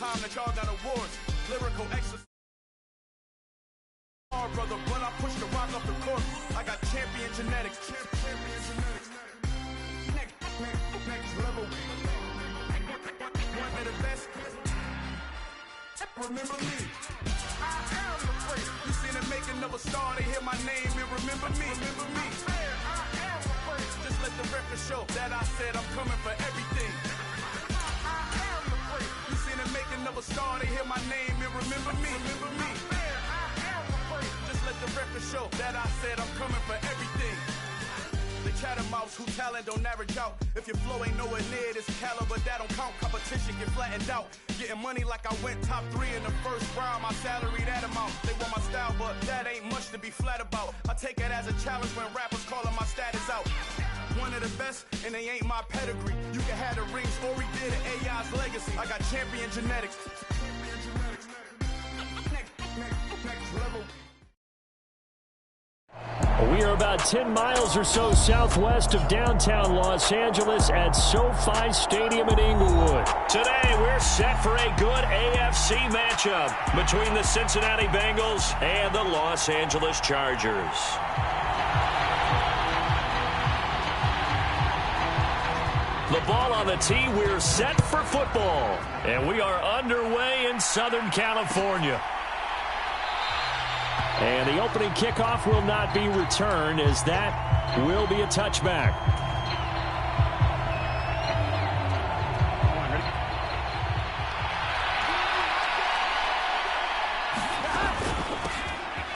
time that y'all got awards. Lyrical exercise. Brother, when I push the rock off the court, I got champion genetics. Next level. One of the best. Remember me. I am the first. You seen the making of a star, they hear my name and remember me. Remember me. I am the first. Just let the record show that I said I'm coming for everything. I am the first. You seen the making of a star, they hear my name and remember me. Remember me. Just let the record show that I said I'm coming for everything. The chattermouths who talent don't average out. If your flow ain't nowhere near this caliber, that don't count. Competition get flattened out. Getting money like I went top 3 in the first round. My salary that amount. They want my style, but that ain't much to be flat about. I take it as a challenge when rappers calling my status out. One of the best, and they ain't my pedigree. You can have the rings, or we did it, AI's legacy. I got champion genetics. Next level. We are about 10 miles or so southwest of downtown Los Angeles at SoFi Stadium in Inglewood. Today, we're set for a good AFC matchup between the Cincinnati Bengals and the Los Angeles Chargers. The ball on the tee, we're set for football. And we are underway in Southern California. And the opening kickoff will not be returned, as that will be a touchback.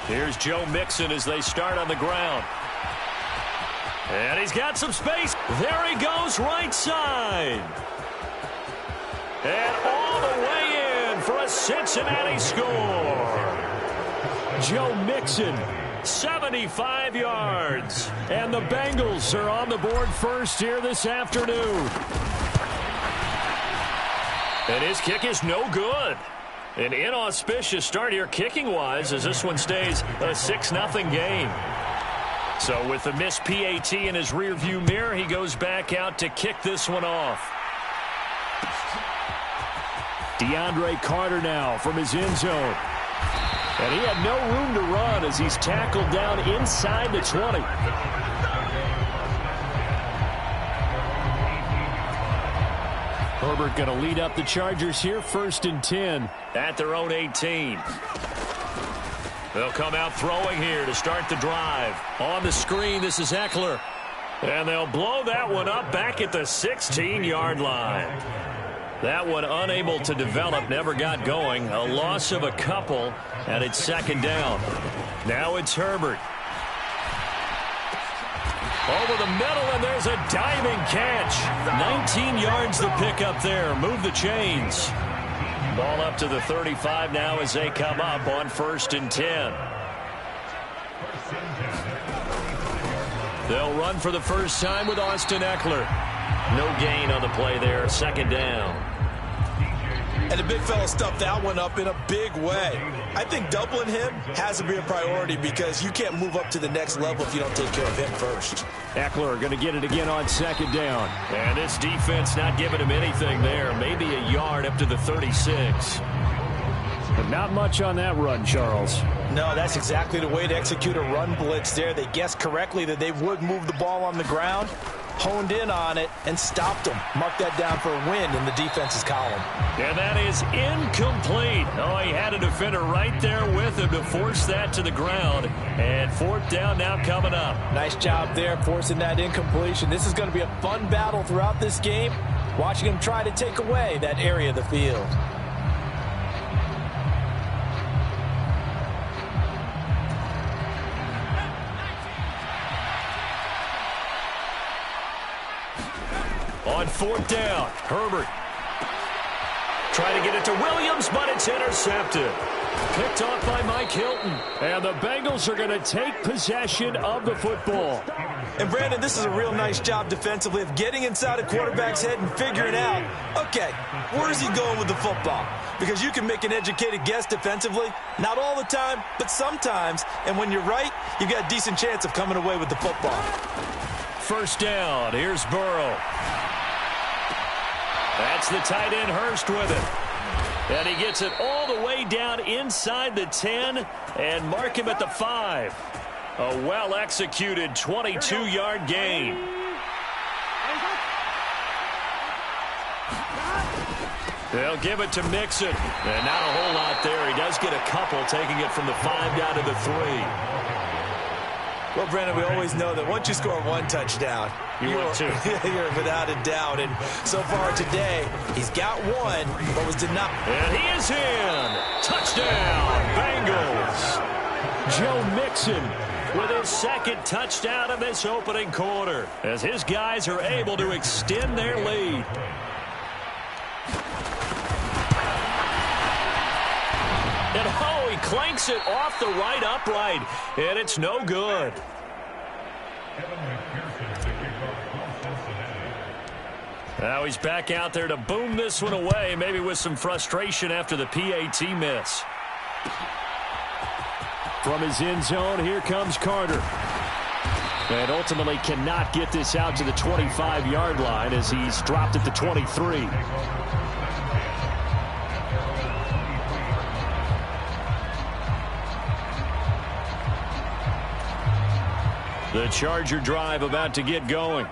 Here's Joe Mixon as they start on the ground. And he's got some space. There he goes, right side. And all the way in for a Cincinnati score. Joe Mixon, 75 yards. And the Bengals are on the board first here this afternoon. And his kick is no good. An inauspicious start here kicking-wise as this one stays a 6-0 game. So with the missed PAT in his rearview mirror, he goes back out to kick this one off. DeAndre Carter now from his end zone. And he had no room to run as he's tackled down inside the 20. Herbert going to lead up the Chargers here, 1st and 10 at their own 18. They'll come out throwing here to start the drive. On the screen, this is Eckler. And they'll blow that one up back at the 16-yard line. That one unable to develop, never got going. A loss of a couple, and it's 2nd down. Now it's Herbert. Over the middle, and there's a diving catch. 19 yards the pick up there. Move the chains. Ball up to the 35 now as they come up on 1st and 10. They'll run for the first time with Austin Eckler. No gain on the play there. 2nd down. And the big fella stuffed that one up in a big way. I think doubling him has to be a priority because you can't move up to the next level if you don't take care of him first. Eckler going to get it again on 2nd down. And this defense not giving him anything there. Maybe a yard up to the 36. But not much on that run, Charles. No, that's exactly the way to execute a run blitz there. They guessed correctly that they would move the ball on the ground, honed in on it, and stopped them. Mark that down for a win in the defense's column. And that is incomplete. Oh, he had a defender right there with him to force that to the ground. And 4th down now coming up. Nice job there forcing that incompletion. This is going to be a fun battle throughout this game, watching him try to take away that area of the field. On 4th down, Herbert trying to get it to Williams, but it's intercepted. Picked off by Mike Hilton. And the Bengals are going to take possession of the football. And, Brandon, this is a real nice job defensively of getting inside a quarterback's head and figuring out, okay, where is he going with the football? Because you can make an educated guess defensively. Not all the time, but sometimes. And when you're right, you've got a decent chance of coming away with the football. 1st down. Here's Burrow. That's the tight end, Hurst, with it. And he gets it all the way down inside the 10 and mark him at the 5. A well-executed 22-yard gain. They'll give it to Mixon. And not a whole lot there. He does get a couple, taking it from the 5 down to the 3. Well, Brandon, we always know that once you score one touchdown, you're without a doubt. And so far today, he's got one, but was denied. And he is in. Touchdown, Bengals. Joe Mixon with his second touchdown of this opening quarter, as his guys are able to extend their lead. And he clanks it off the right upright, and it's no good. Now he's back out there to boom this one away, maybe with some frustration after the PAT miss. From his end zone, here comes Carter. And ultimately cannot get this out to the 25-yard line as he's dropped at the 23. The Charger drive about to get going.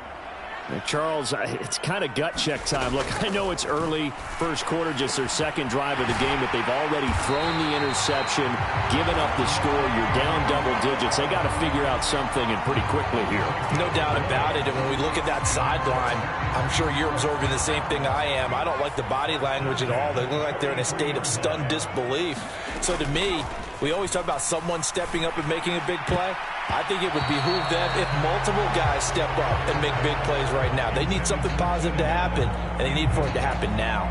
Now, Charles, it's kind of gut check time. Look, I know it's early, first quarter, just their second drive of the game, but they've already thrown the interception, given up the score. You're down double digits. They got to figure out something, and pretty quickly here. No doubt about it. And when we look at that sideline, I'm sure you're observing the same thing I am. I don't like the body language at all. They look like they're in a state of stunned disbelief. So to me, we always talk about someone stepping up and making a big play. I think it would behoove them if multiple guys step up and make big plays right now. They need something positive to happen, and they need for it to happen now.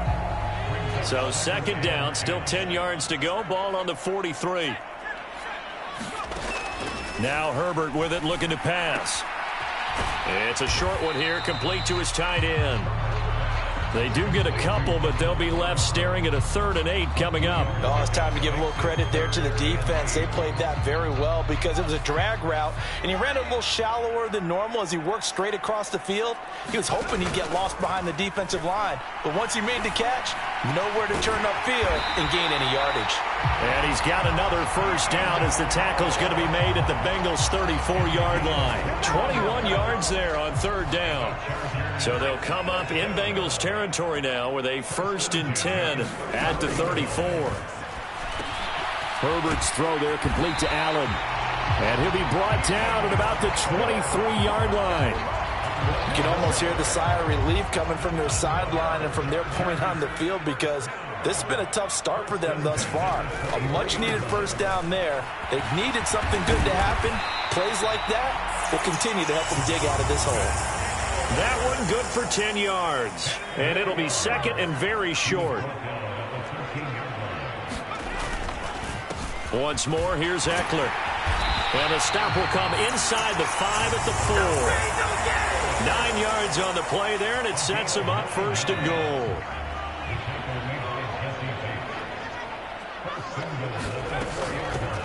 So second down, still 10 yards to go. Ball on the 43. Now Herbert with it, looking to pass. It's a short one here, complete to his tight end. They do get a couple, but they'll be left staring at a 3rd and 8 coming up. Oh, it's time to give a little credit there to the defense. They played that very well because it was a drag route, and he ran a little shallower than normal as he worked straight across the field. He was hoping he'd get lost behind the defensive line, but once he made the catch, nowhere to turn upfield and gain any yardage. And he's got another first down as the tackle's going to be made at the Bengals' 34-yard line. 21 yards there on 3rd down. So they'll come up in Bengals territory now with a 1st and 10 at the 34. Herbert's throw there complete to Allen. And he'll be brought down at about the 23-yard line. You can almost hear the sigh of relief coming from their sideline and from their point on the field because this has been a tough start for them thus far. A much-needed first down there. They've needed something good to happen. Plays like that will continue to help them dig out of this hole. That one good for 10 yards. And it'll be second and very short. Once more, here's Eckler. And the stop will come inside the 5 at the 4. 9 yards on the play there, and it sets him up 1st and goal.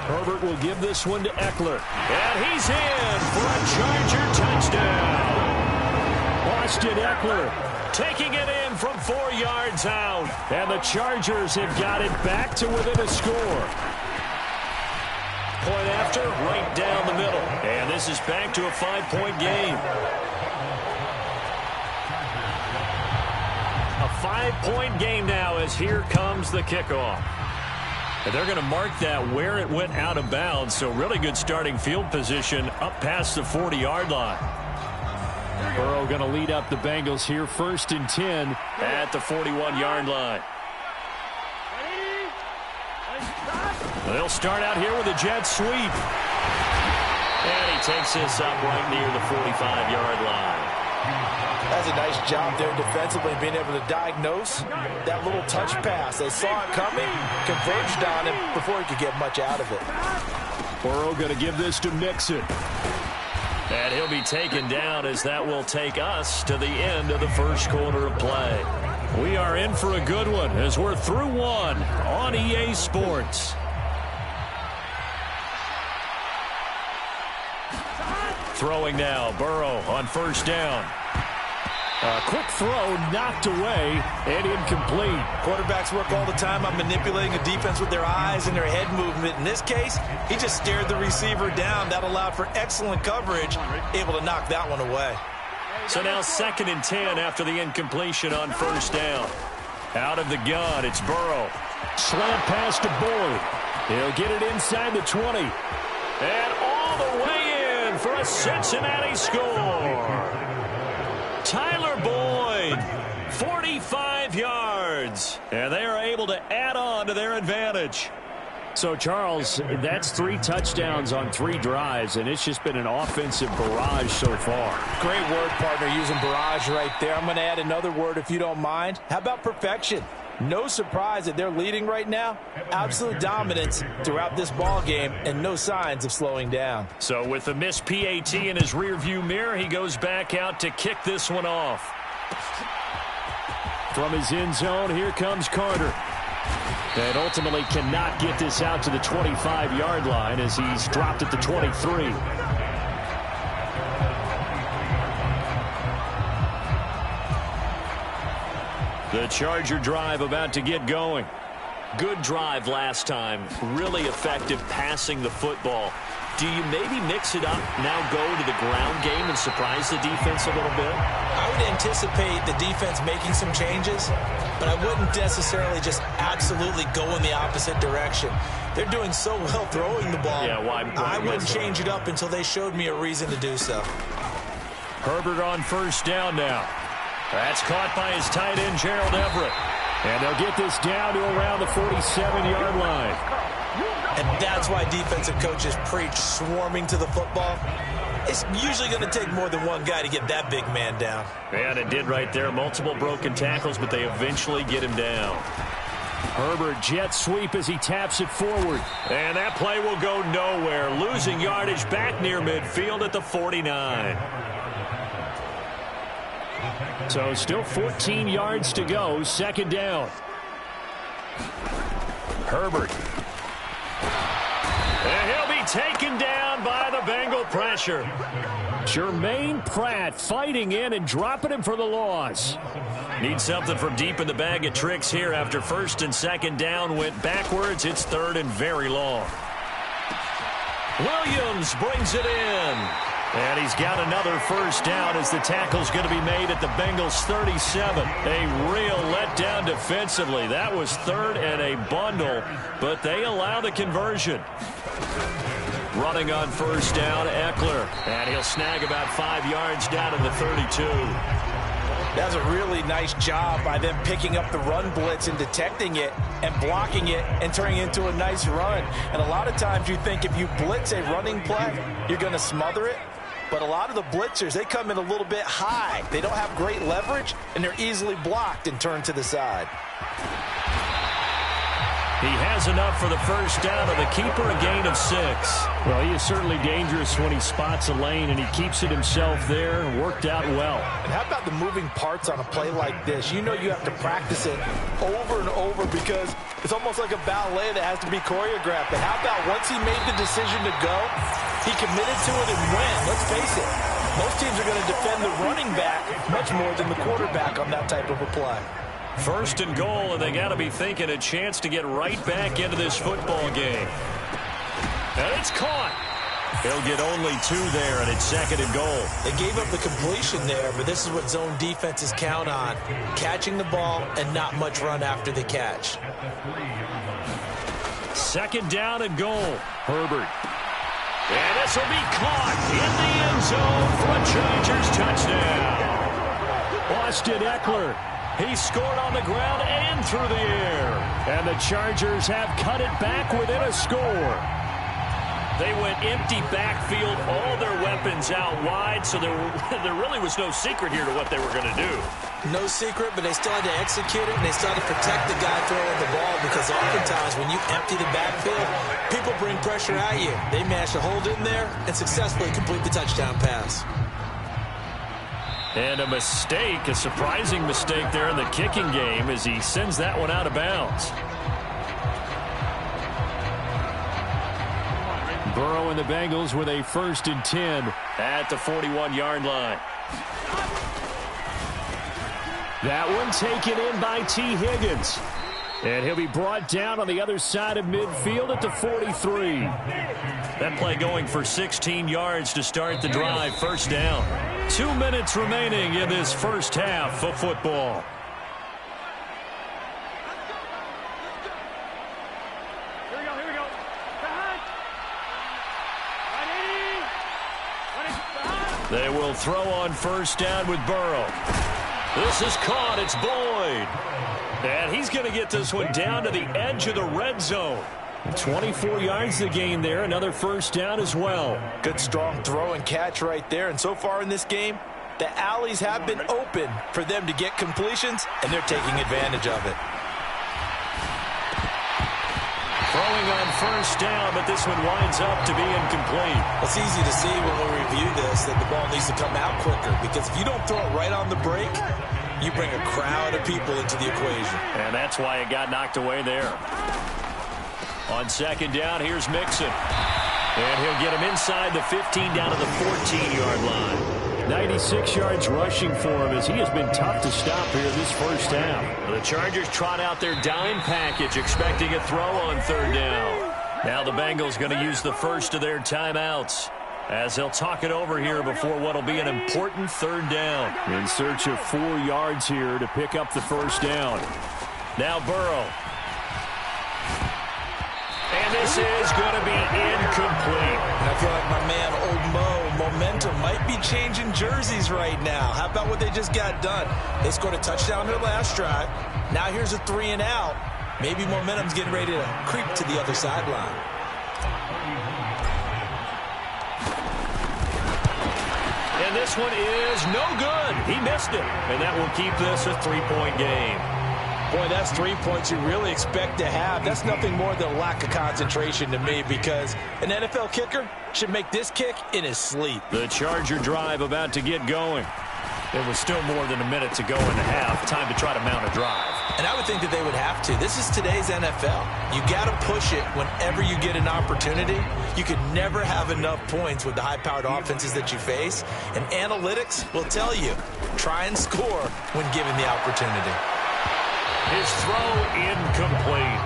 Herbert will give this one to Eckler. And he's in for a Charger touchdown. Austin Eckler taking it in from 4 yards out. And the Chargers have got it back to within a score. Point after, right down the middle. And this is back to a 5-point game. A 5-point game now as here comes the kickoff. And they're going to mark that where it went out of bounds. So really good starting field position up past the 40-yard line. Burrow going to lead up the Bengals here, 1st and 10 at the 41-yard line. They'll start out here with a jet sweep. And he takes this up right near the 45-yard line. That's a nice job there defensively, being able to diagnose that little touch pass. They saw it coming, converged on him before he could get much out of it. Burrow going to give this to Mixon. And he'll be taken down as that will take us to the end of the first quarter of play. We are in for a good one as we're through one on EA Sports. Throwing now, Burrow on 1st down. Quick throw, knocked away, and incomplete. Quarterbacks work all the time on manipulating a defense with their eyes and their head movement. In this case, he just stared the receiver down. That allowed for excellent coverage, able to knock that one away. So now 2nd and 10 after the incompletion on 1st down. Out of the gun, it's Burrow. Slant pass to Boyd. He'll get it inside the 20. And all the way in for a Cincinnati score. Tyler Boyd, 45 yards. And they are able to add on to their advantage. So, Charles, that's 3 touchdowns on 3 drives, and it's just been an offensive barrage so far. Great word, partner, using barrage right there. I'm going to add another word if you don't mind. How about perfection? No surprise that they're leading right now. Absolute dominance throughout this ball game and no signs of slowing down. So with the missed PAT in his rearview mirror, he goes back out to kick this one off. From his end zone, here comes Carter. And ultimately cannot get this out to the 25-yard line as he's dropped at the 23. The Charger drive about to get going. Good drive last time. Really effective passing the football. Do you maybe mix it up, now go to the ground game and surprise the defense a little bit? I would anticipate the defense making some changes, but I wouldn't necessarily just absolutely go in the opposite direction. They're doing so well throwing the ball. Yeah, I wouldn't change it up until they showed me a reason to do so. Herbert on 1st down now. That's caught by his tight end, Gerald Everett. And they'll get this down to around the 47-yard line. And that's why defensive coaches preach swarming to the football. It's usually going to take more than one guy to get that big man down. And it did right there. Multiple broken tackles, but they eventually get him down. Herbert jet sweep as he taps it forward. And that play will go nowhere. Losing yardage back near midfield at the 49. So still 14 yards to go. 2nd down. Herbert. And he'll be taken down by the Bengal pressure. Jermaine Pratt fighting in and dropping him for the loss. Need something from deep in the bag of tricks here after 1st and 2nd down went backwards. It's 3rd and very long. Williams brings it in. And he's got another 1st down as the tackle's going to be made at the Bengals 37. A real letdown defensively. That was 3rd and a bundle, but they allow the conversion. Running on 1st down, Eckler. And he'll snag about 5 yards down to the 32. That was a really nice job by them picking up the run blitz and detecting it and blocking it and turning it into a nice run. And a lot of times you think if you blitz a running play, you're going to smother it. But a lot of the blitzers, they come in a little bit high. They don't have great leverage, and they're easily blocked and turned to the side. He has enough for the 1st down of the keeper, a gain of 6. Well, he is certainly dangerous when he spots a lane, and he keeps it himself there. Worked out well. And how about the moving parts on a play like this? You know you have to practice it over and over because it's almost like a ballet that has to be choreographed. But how about once he made the decision to go, he committed to it and went. Let's face it, most teams are going to defend the running back much more than the quarterback on that type of a play. 1st and goal, and they got to be thinking a chance to get right back into this football game. And it's caught. He'll get only 2 there, and it's 2nd and goal. They gave up the completion there, but this is what zone defenses count on. Catching the ball and not much run after the catch. 2nd down and goal. Herbert. And this will be caught in the end zone for a Chargers touchdown. Austin Eckler. He scored on the ground and through the air. And the Chargers have cut it back within a score. They went empty backfield, all their weapons out wide, so there really was no secret here to what they were going to do. No secret, but they still had to execute it, and they still had to protect the guy throwing the ball because oftentimes when you empty the backfield, people bring pressure at you. They managed to hold in there and successfully complete the touchdown pass. And a mistake, a surprising mistake there in the kicking game as he sends that one out of bounds. Burrow and the Bengals with a 1st and 10 at the 41-yard line. That one taken in by T. Higgins. And he'll be brought down on the other side of midfield at the 43. That play going for 16 yards to start the drive. First down. 2 minutes remaining in this first half of football. Here we go. They will throw on first down with Burrow. This is caught. It's Boyd. And he's going to get this one down to the edge of the red zone. 24 yards to gain there. Another first down as well. Good strong throw and catch right there. And so far in this game, the alleys have been open for them to get completions, and they're taking advantage of it. Throwing on first down, but this one winds up to be incomplete. It's easy to see when we review this that the ball needs to come out quicker, because if you don't throw it right on the break, you bring a crowd of people into the equation. And that's why it got knocked away there. On second down, here's Mixon. And he'll get him inside the 15 down to the 14-yard line. 96 yards rushing for him as he has been tough to stop here this first half. The Chargers trot out their dime package, expecting a throw on third down. Now the Bengals going to use the first of their timeouts, as they'll talk it over here before what will be an important third down. In search of 4 yards here to pick up the first down. Now Burrow. And this is going to be incomplete. And I feel like my man, Old Mo, momentum might be changing jerseys right now. How about what they just got done? They scored a touchdown their last drive. Now here's a 3 and out. Maybe momentum's getting ready to creep to the other sideline. And this one is no good. He missed it. And that will keep this a 3-point game. Boy, that's 3 points you really expect to have. That's nothing more than a lack of concentration to me, because an NFL kicker should make this kick in his sleep. The Charger drive about to get going. There was still more than a minute to go in the half. Time to try to mount a drive. And I would think that they would have to. This is today's NFL. You got to push it whenever you get an opportunity. You could never have enough points with the high-powered offenses that you face. And analytics will tell you, try and score when given the opportunity. His throw incomplete.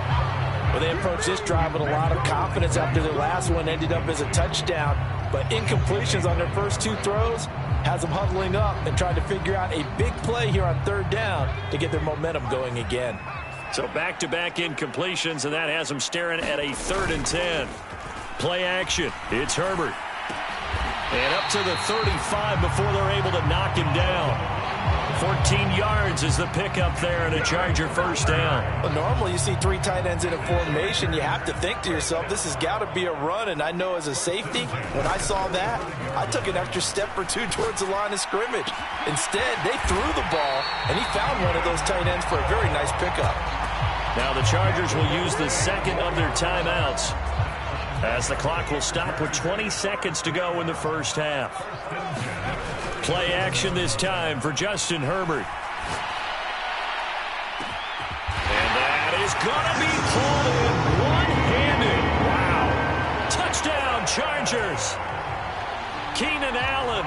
Well, they approached this drive with a lot of confidence after their last one ended up as a touchdown. But incompletions on their first 2 throws has them huddling up and trying to figure out a big play here on third down to get their momentum going again. So back-to-back incompletions, and that has them staring at a 3rd and 10. Play action. It's Herbert. And up to the 35 before they're able to knock him down. 14 yards is the pickup there, and a Charger first down. Well, normally you see 3 tight ends in a formation. You have to think to yourself, this has got to be a run. And I know as a safety, when I saw that, I took an extra step or 2 towards the line of scrimmage. Instead, they threw the ball, and he found one of those tight ends for a very nice pickup. Now the Chargers will use the second of their timeouts, as the clock will stop with 20 seconds to go in the first half. Play action this time for Justin Herbert. And that is going to be pulled in one-handed. Wow. Touchdown, Chargers. Keenan Allen,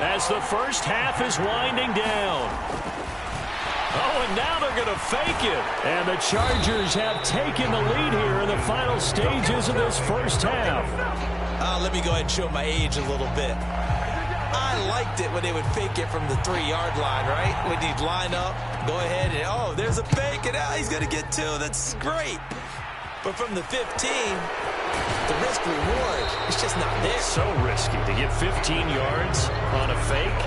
as the first half is winding down. Oh, and now they're going to fake it. And the Chargers have taken the lead here in the final stages of this first half. Let me go ahead and show my age a little bit. I liked it when they would fake it from the 3-yard line, right? When he'd line up, go ahead, and oh, there's a fake, and he's going to get 2. That's great. But from the 15, the risk-reward is just not there. So risky to get 15 yards on a fake.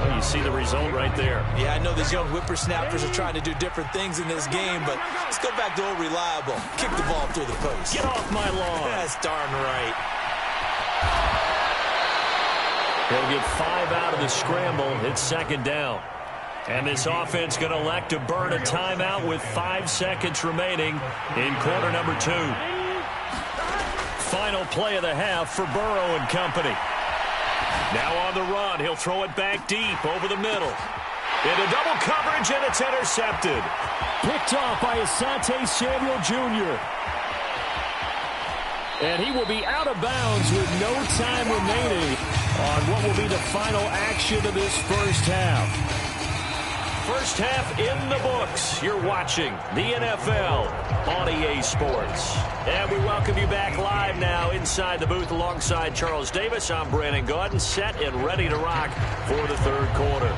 Well, you see the result right there. Yeah, I know these young whippersnappers are trying to do different things in this game, but let's go back to old reliable. Kick the ball through the post. Get off my lawn. That's darn right. He'll get 5 out of the scramble. It's second down. And this offense going to elect to burn a timeout with 5 seconds remaining in quarter number 2. Final play of the half for Burrow and company. Now on the run, he'll throw it back deep over the middle. Into double coverage, and it's intercepted. Picked off by Asante Samuel Jr. And he will be out of bounds with no time remaining on what will be the final action of this first half. First half in the books. You're watching the NFL on EA Sports. And we welcome you back live now inside the booth alongside Charles Davis. I'm Brandon Gaudin, set and ready to rock for the third quarter.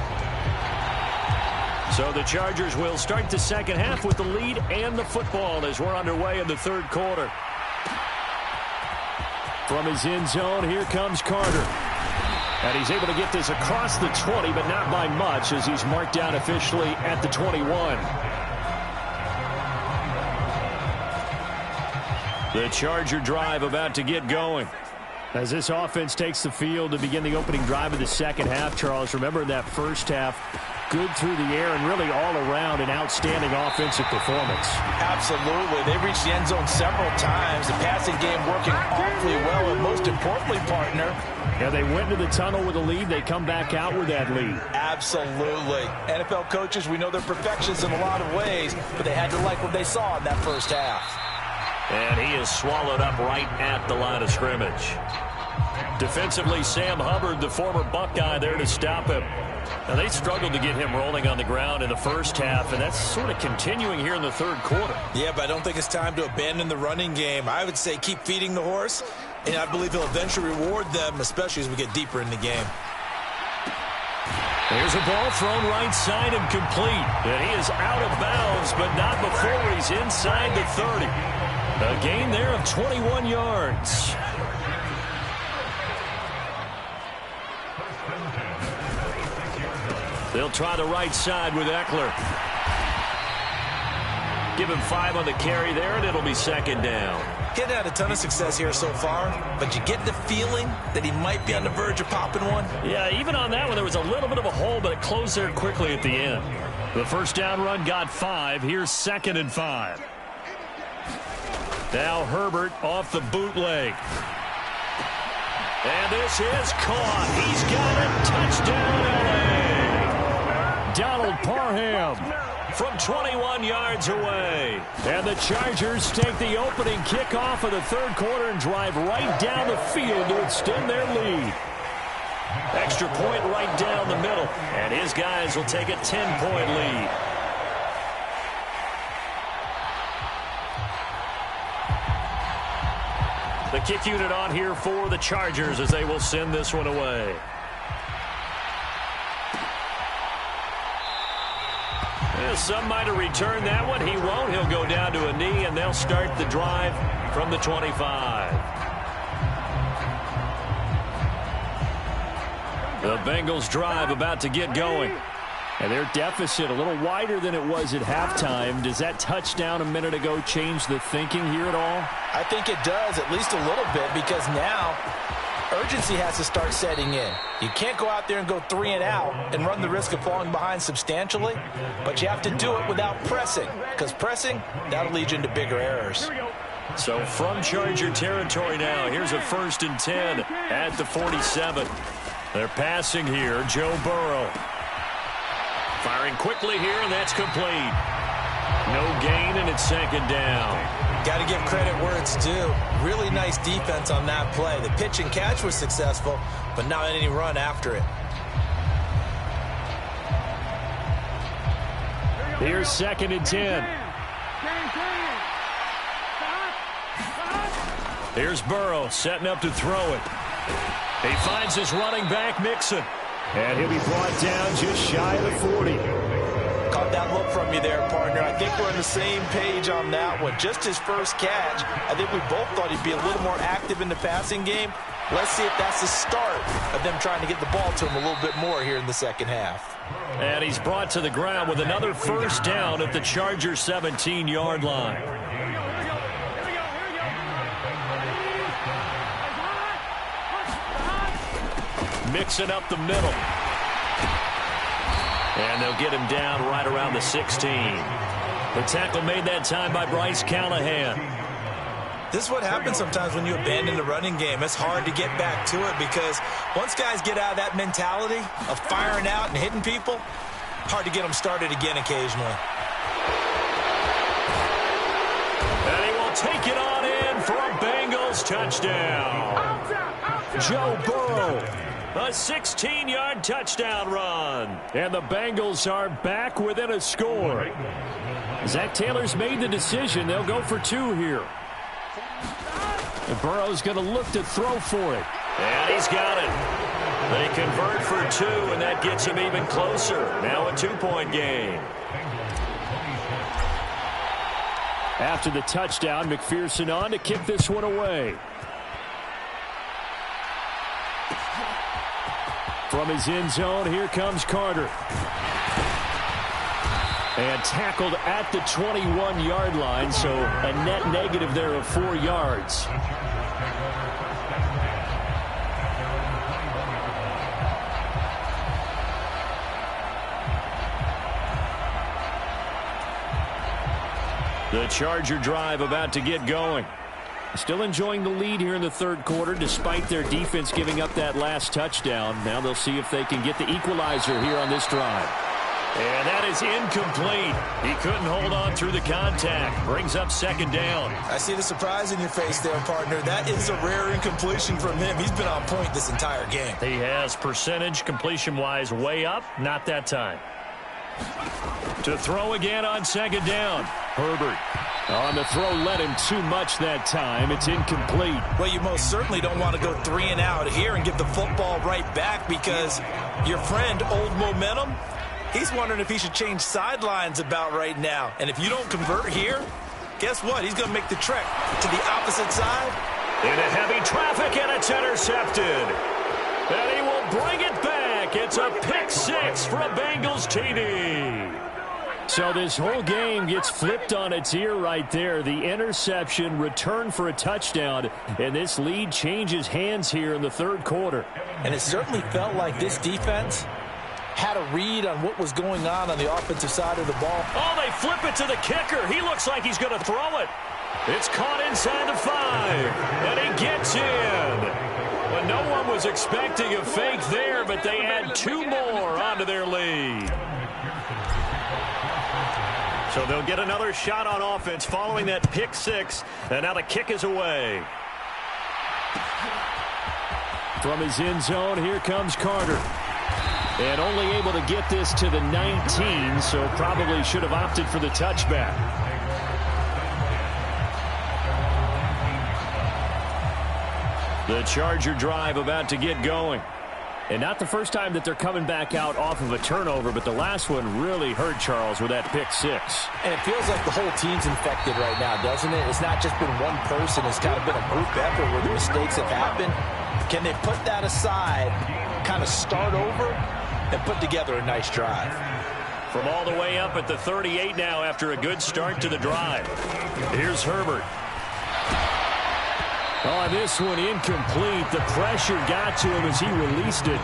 So the Chargers will start the second half with the lead and the football as we're underway in the third quarter. From his end zone, here comes Carter. And he's able to get this across the 20, but not by much as he's marked down officially at the 21. The Charger drive about to get going. As this offense takes the field to begin the opening drive of the second half, Charles, remember that first half, good through the air and really all around an outstanding offensive performance. Absolutely. They reached the end zone several times. The passing game working awfully well, and most importantly, partner, yeah, they went into the tunnel with a lead. They come back out with that lead. Absolutely. NFL coaches, we know they're perfectionists in a lot of ways, but they had to like what they saw in that first half. And he is swallowed up right at the line of scrimmage. Defensively, Sam Hubbard, the former Buckeye, there to stop him. Now, they struggled to get him rolling on the ground in the first half, and that's sort of continuing here in the third quarter. Yeah, but I don't think it's time to abandon the running game. I would say keep feeding the horse, and I believe he'll eventually reward them, especially as we get deeper in the game. There's a ball thrown right side and complete. And he is out of bounds, but not before he's inside the 30. A gain there of 21 yards. They'll try the right side with Ekeler. Give him 5 on the carry there, and it'll be second down. Getting had a ton of success here so far, but you get the feeling that he might be on the verge of popping one. Yeah, even on that one, there was a little bit of a hole, but it closed there quickly at the end. The first down run got 5. Here's 2nd and 5. Now Herbert off the bootleg. And this is caught. He's got it. Touchdown, LA. Donald Parham from 21 yards away. And the Chargers take the opening kickoff of the third quarter and drive right down the field to extend their lead. Extra point right down the middle. And his guys will take a 10-point lead. The kick unit on here for the Chargers as they will send this one away. Some might have returned that one. He won't. He'll go down to a knee, and they'll start the drive from the 25. The Bengals drive about to get going. And their deficit a little wider than it was at halftime. Does that touchdown a minute ago change the thinking here at all? I think it does, at least a little bit, because now urgency has to start setting in. You can't go out there and go 3 and out and run the risk of falling behind substantially, but you have to do it without pressing, because pressing, that'll lead you into bigger errors. So from Charger territory now, here's a 1st and 10 at the 47. They're passing here, Joe Burrow. Firing quickly here, and that's complete. No gain, and it's 2nd down. Got to give credit where it's due. Really nice defense on that play. The pitch and catch was successful, but not any run after it. Here's 2nd and 10. Here's Burrow setting up to throw it. He finds his running back, Mixon. And he'll be brought down just shy of the 40. Caught that look from you there, partner. I think we're on the same page on that one. Just his first catch. I think we both thought he'd be a little more active in the passing game. Let's see if that's the start of them trying to get the ball to him a little bit more here in the second half. And he's brought to the ground with another first down at the Chargers' 17-yard line. Mixing up the middle. And they'll get him down right around the 16. The tackle made that time by Bryce Callahan. This is what happens sometimes when you abandon the running game. It's hard to get back to it because once guys get out of that mentality of firing out and hitting people, hard to get them started again occasionally. And he will take it on in for a Bengals touchdown. Joe Burrow A 16-yard touchdown run. And the Bengals are back within a score. Zach Taylor's made the decision. They'll go for 2 here. And Burrow's going to look to throw for it. And he's got it. They convert for 2, and that gets him even closer. Now a 2-point game. After the touchdown, McPherson on to kick this one away. From his end zone, here comes Carter. And tackled at the 21-yard line, so a net negative there of 4 yards. The Charger drive about to get going. Still enjoying the lead here in the third quarter despite their defense giving up that last touchdown. Now they'll see if they can get the equalizer here on this drive. And that is incomplete. He couldn't hold on through the contact. Brings up second down. I see the surprise in your face there, partner. That is a rare incompletion from him. He's been on point this entire game. He has percentage completion-wise way up. Not that time. To throw again on second down. Herbert on the throw, led him too much that time. It's incomplete. Well, you most certainly don't want to go 3 and out here and give the football right back because your friend, Old Momentum, he's wondering if he should change sidelines about right now. And if you don't convert here, guess what? He's going to make the trek to the opposite side. Into heavy traffic, and it's intercepted. And he will bring it back. It's a pick 6 for a Bengals TD. So this whole game gets flipped on its ear right there. The interception, return for a touchdown, and this lead changes hands here in the third quarter. And it certainly felt like this defense had a read on what was going on the offensive side of the ball. Oh, they flip it to the kicker. He looks like he's going to throw it. It's caught inside the 5, and he gets in. Well, no one was expecting a fake there, but they add 2 more onto their lead. So they'll get another shot on offense following that pick 6, and now the kick is away. From his end zone, here comes Carter. And only able to get this to the 19, so probably should have opted for the touchback. The Charger drive about to get going. And not the first time that they're coming back out off of a turnover, but the last one really hurt Charles with that pick 6. And it feels like the whole team's infected right now, doesn't it? It's not just been one person. It's kind of been a group effort where the mistakes have happened. Can they put that aside, kind of start over, and put together a nice drive? From all the way up at the 38 now after a good start to the drive. Here's Herbert. On this one, incomplete. The pressure got to him as he released it.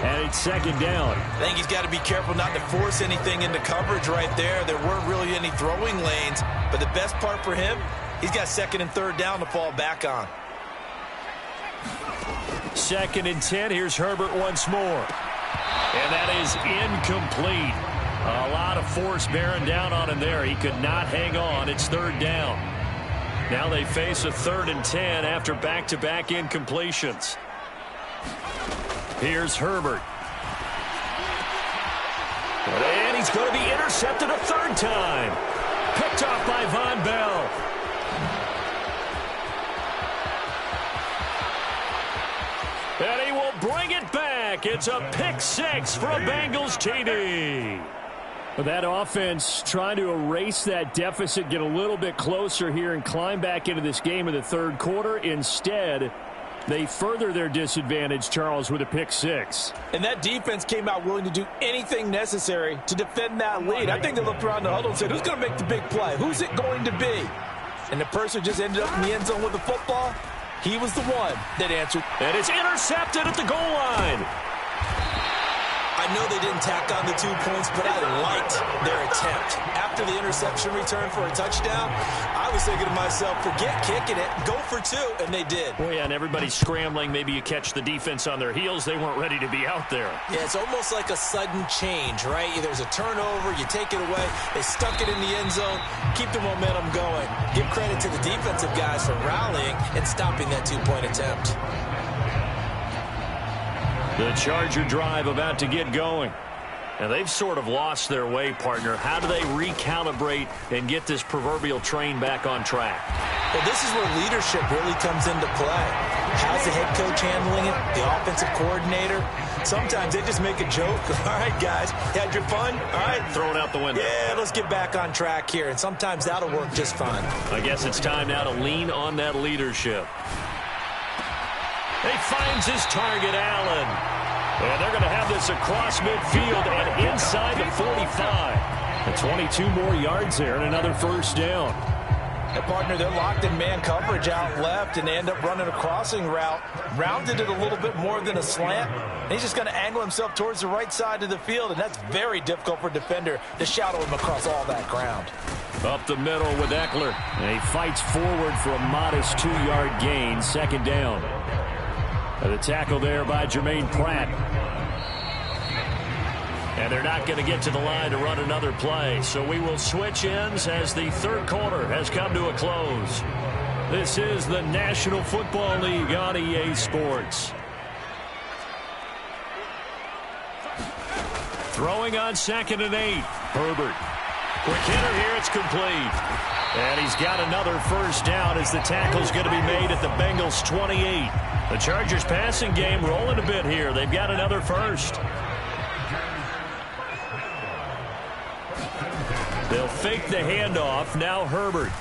And it's second down. I think he's got to be careful not to force anything into coverage right there. There weren't really any throwing lanes. But the best part for him, he's got second and third down to fall back on. 2nd and 10. Here's Herbert once more. And that is incomplete. A lot of force bearing down on him there. He could not hang on. It's third down. Now they face a 3rd and 10 after back-to-back incompletions. Here's Herbert. And he's going to be intercepted a 3rd time. Picked off by Von Bell. And he will bring it back. It's a pick 6 for a Bengals TD. That offense trying to erase that deficit, get a little bit closer here and climb back into this game in the third quarter. Instead, they further their disadvantage, Charles, with a pick 6. And that defense came out willing to do anything necessary to defend that lead. I think they looked around the huddle and said, who's going to make the big play? Who's it going to be? And the person just ended up in the end zone with the football. He was the one that answered. And it's intercepted at the goal line. I know they didn't tack on the 2 points, but I liked their attempt. After the interception return for a touchdown, I was thinking to myself, forget kicking it, go for 2, and they did. Well, yeah, and everybody's scrambling. Maybe you catch the defense on their heels. They weren't ready to be out there. Yeah, it's almost like a sudden change, right? There's a turnover, you take it away, they stuck it in the end zone, keep the momentum going. Give credit to the defensive guys for rallying and stopping that 2-point attempt. The Charger drive about to get going. And they've sort of lost their way, partner. How do they recalibrate and get this proverbial train back on track? Well, this is where leadership really comes into play. How's the head coach handling it? The offensive coordinator? Sometimes they just make a joke. All right, guys, you had your fun? All right. Throw it out the window. Yeah, let's get back on track here. And sometimes that'll work just fine. I guess it's time now to lean on that leadership. He finds his target, Allen. And they're going to have this across midfield and inside the 45. And 22 more yards there and another first down. And partner, they're locked in man coverage out left, and they end up running a crossing route. Rounded it a little bit more than a slant. And he's just going to angle himself towards the right side of the field, and that's very difficult for a defender to shadow him across all that ground. Up the middle with Ekeler. And he fights forward for a modest 2-yard gain, second down. And the tackle there by Jermaine Pratt. And they're not going to get to the line to run another play. So we will switch ends as the third quarter has come to a close. This is the National Football League on EA Sports. Throwing on 2nd and 8. Herbert. Quick hitter here. It's complete. And he's got another first down as the tackle's going to be made at the Bengals 28. The Chargers passing game rolling a bit here. They've got another first. They'll fake the handoff. Now Herbert.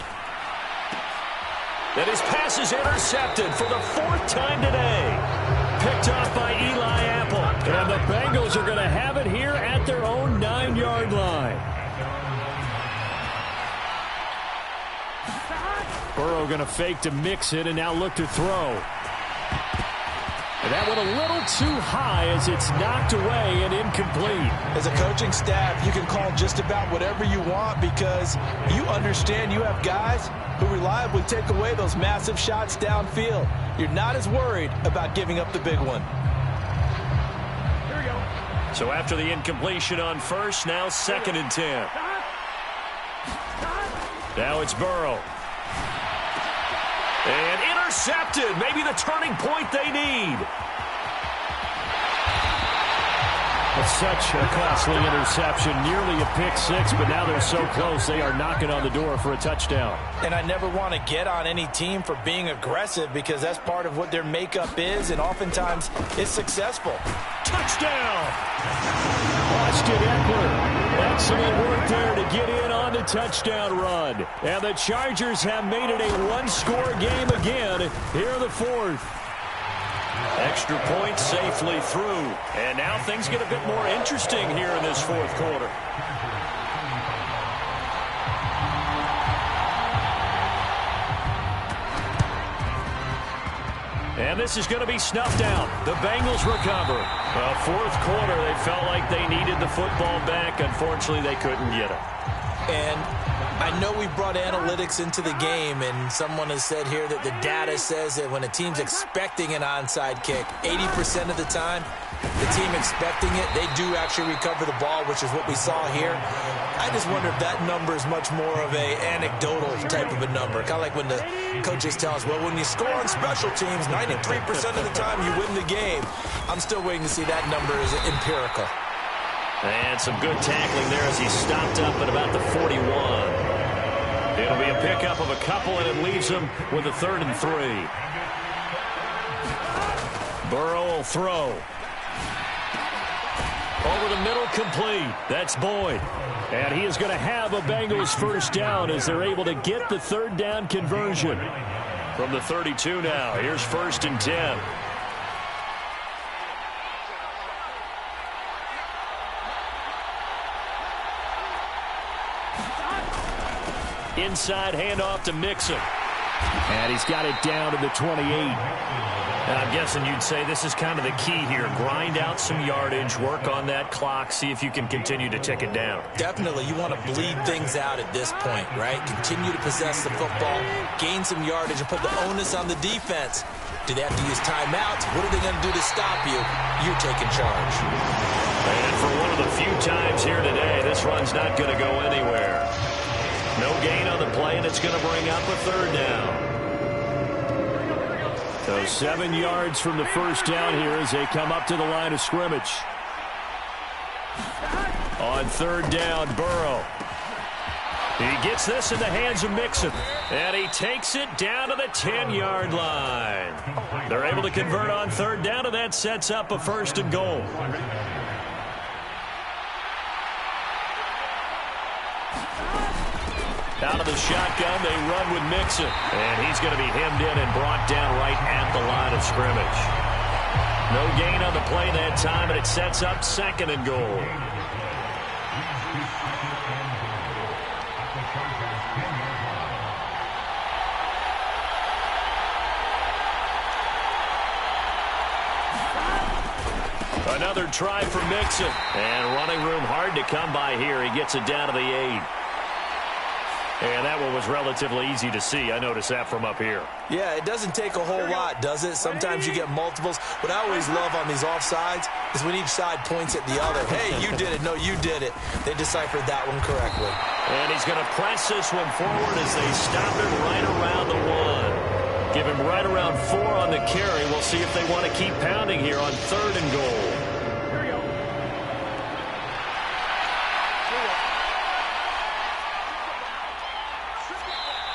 And his pass is intercepted for the 4th time today. Picked off by Eli Apple. And the Bengals are going to have it here at their own 9-yard line. Burrow going to fake to mix it and now look to throw. And that went a little too high as it's knocked away and incomplete. As a coaching staff, you can call just about whatever you want because you understand you have guys who reliably take away those massive shots downfield. You're not as worried about giving up the big one. Here we go. So after the incompletion on first, now 2nd and 10. Now it's Burrow. And intercepted. Maybe the turning point they need. It's such a costly interception. Nearly a pick-6, but now they're so close they are knocking on the door for a touchdown. And I never want to get on any team for being aggressive because that's part of what their makeup is, and oftentimes it's successful. Touchdown! Austin Ekeler. Excellent work there to get in on the touchdown run. And the Chargers have made it a one-score game again here in the 4th. Extra point safely through. And now things get a bit more interesting here in this 4th quarter. And this is going to be snuffed out. The Bengals recover. Well, 4th quarter, they felt like they needed the football back. Unfortunately, they couldn't get it. And I know we brought analytics into the game, and someone has said here that the data says that when a team's expecting an onside kick, 80% of the time, the team expecting it, they do actually recover the ball, which is what we saw here. I just wonder if that number is much more of a anecdotal type of a number. Kind of like when the coaches tell us, well, when you score on special teams, 93% of the time you win the game. I'm still waiting to see that number is empirical. And some good tackling there as he stopped up at about the 41. It'll be a pickup of a couple, and it leaves him with a 3rd and 3. Burrow will throw. Over the middle, complete. That's Boyd. And he is going to have a Bengals first down as they're able to get the 3rd down conversion. From the 32 now, here's 1st and 10. Inside handoff to Mixon. And he's got it down to the 28. I'm guessing you'd say this is kind of the key here. Grind out some yardage, work on that clock, see if you can continue to tick it down. Definitely. You want to bleed things out at this point, right? Continue to possess the football, gain some yardage, and put the onus on the defense. Do they have to use timeouts? What are they going to do to stop you? You're taking charge. And for one of the few times here today, this run's not going to go anywhere. No gain on the play, and it's going to bring up a 3rd down. So 7 yards from the first down here as they come up to the line of scrimmage. On third down, Burrow. He gets this in the hands of Mixon, and he takes it down to the 10-yard line. They're able to convert on third down, and that sets up a first and goal. Out of the shotgun, they run with Mixon, and he's going to be hemmed in and brought down right at the line of scrimmage. No gain on the play that time, and it sets up second and goal. Another try for Mixon. And running room hard to come by here. He gets it down to the 8. And that one was relatively easy to see. I noticed that from up here. Yeah, it doesn't take a whole lot, does it? Sometimes you get multiples. What I always love on these offsides is when each side points at the other. Hey, you did it. No, you did it. They deciphered that one correctly. And he's going to press this one forward as they stop him right around the 1. Give him right around 4 on the carry. We'll see if they want to keep pounding here on third and goal.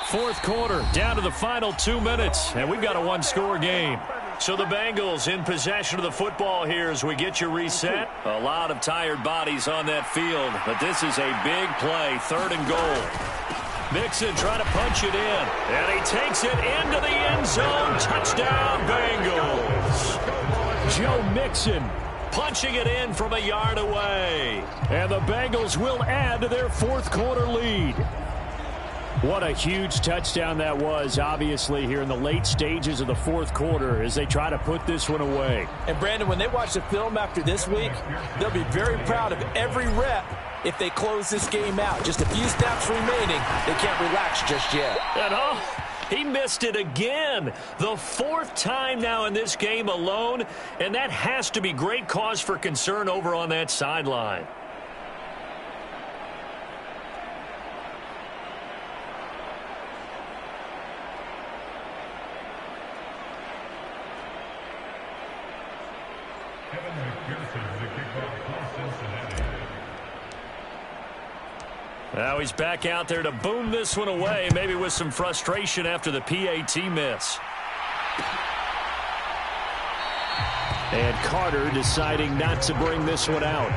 Fourth quarter, down to the final 2 minutes, and we've got a one-score game. So the Bengals in possession of the football here as we get you reset. A lot of tired bodies on that field, but this is a big play, third and goal. Mixon trying to punch it in, and he takes it into the end zone. Touchdown, Bengals. Joe Mixon punching it in from a yard away. And the Bengals will add to their fourth quarter lead. What a huge touchdown that was, obviously, here in the late stages of the fourth quarter as they try to put this one away. And, Brandon, when they watch the film after this week, they'll be very proud of every rep if they close this game out. Just a few snaps remaining. They can't relax just yet. And, he missed it again. The fourth time now in this game alone, and that has to be great cause for concern over on that sideline. Now he's back out there to boom this one away, maybe with some frustration after the PAT miss. And Carter deciding not to bring this one out.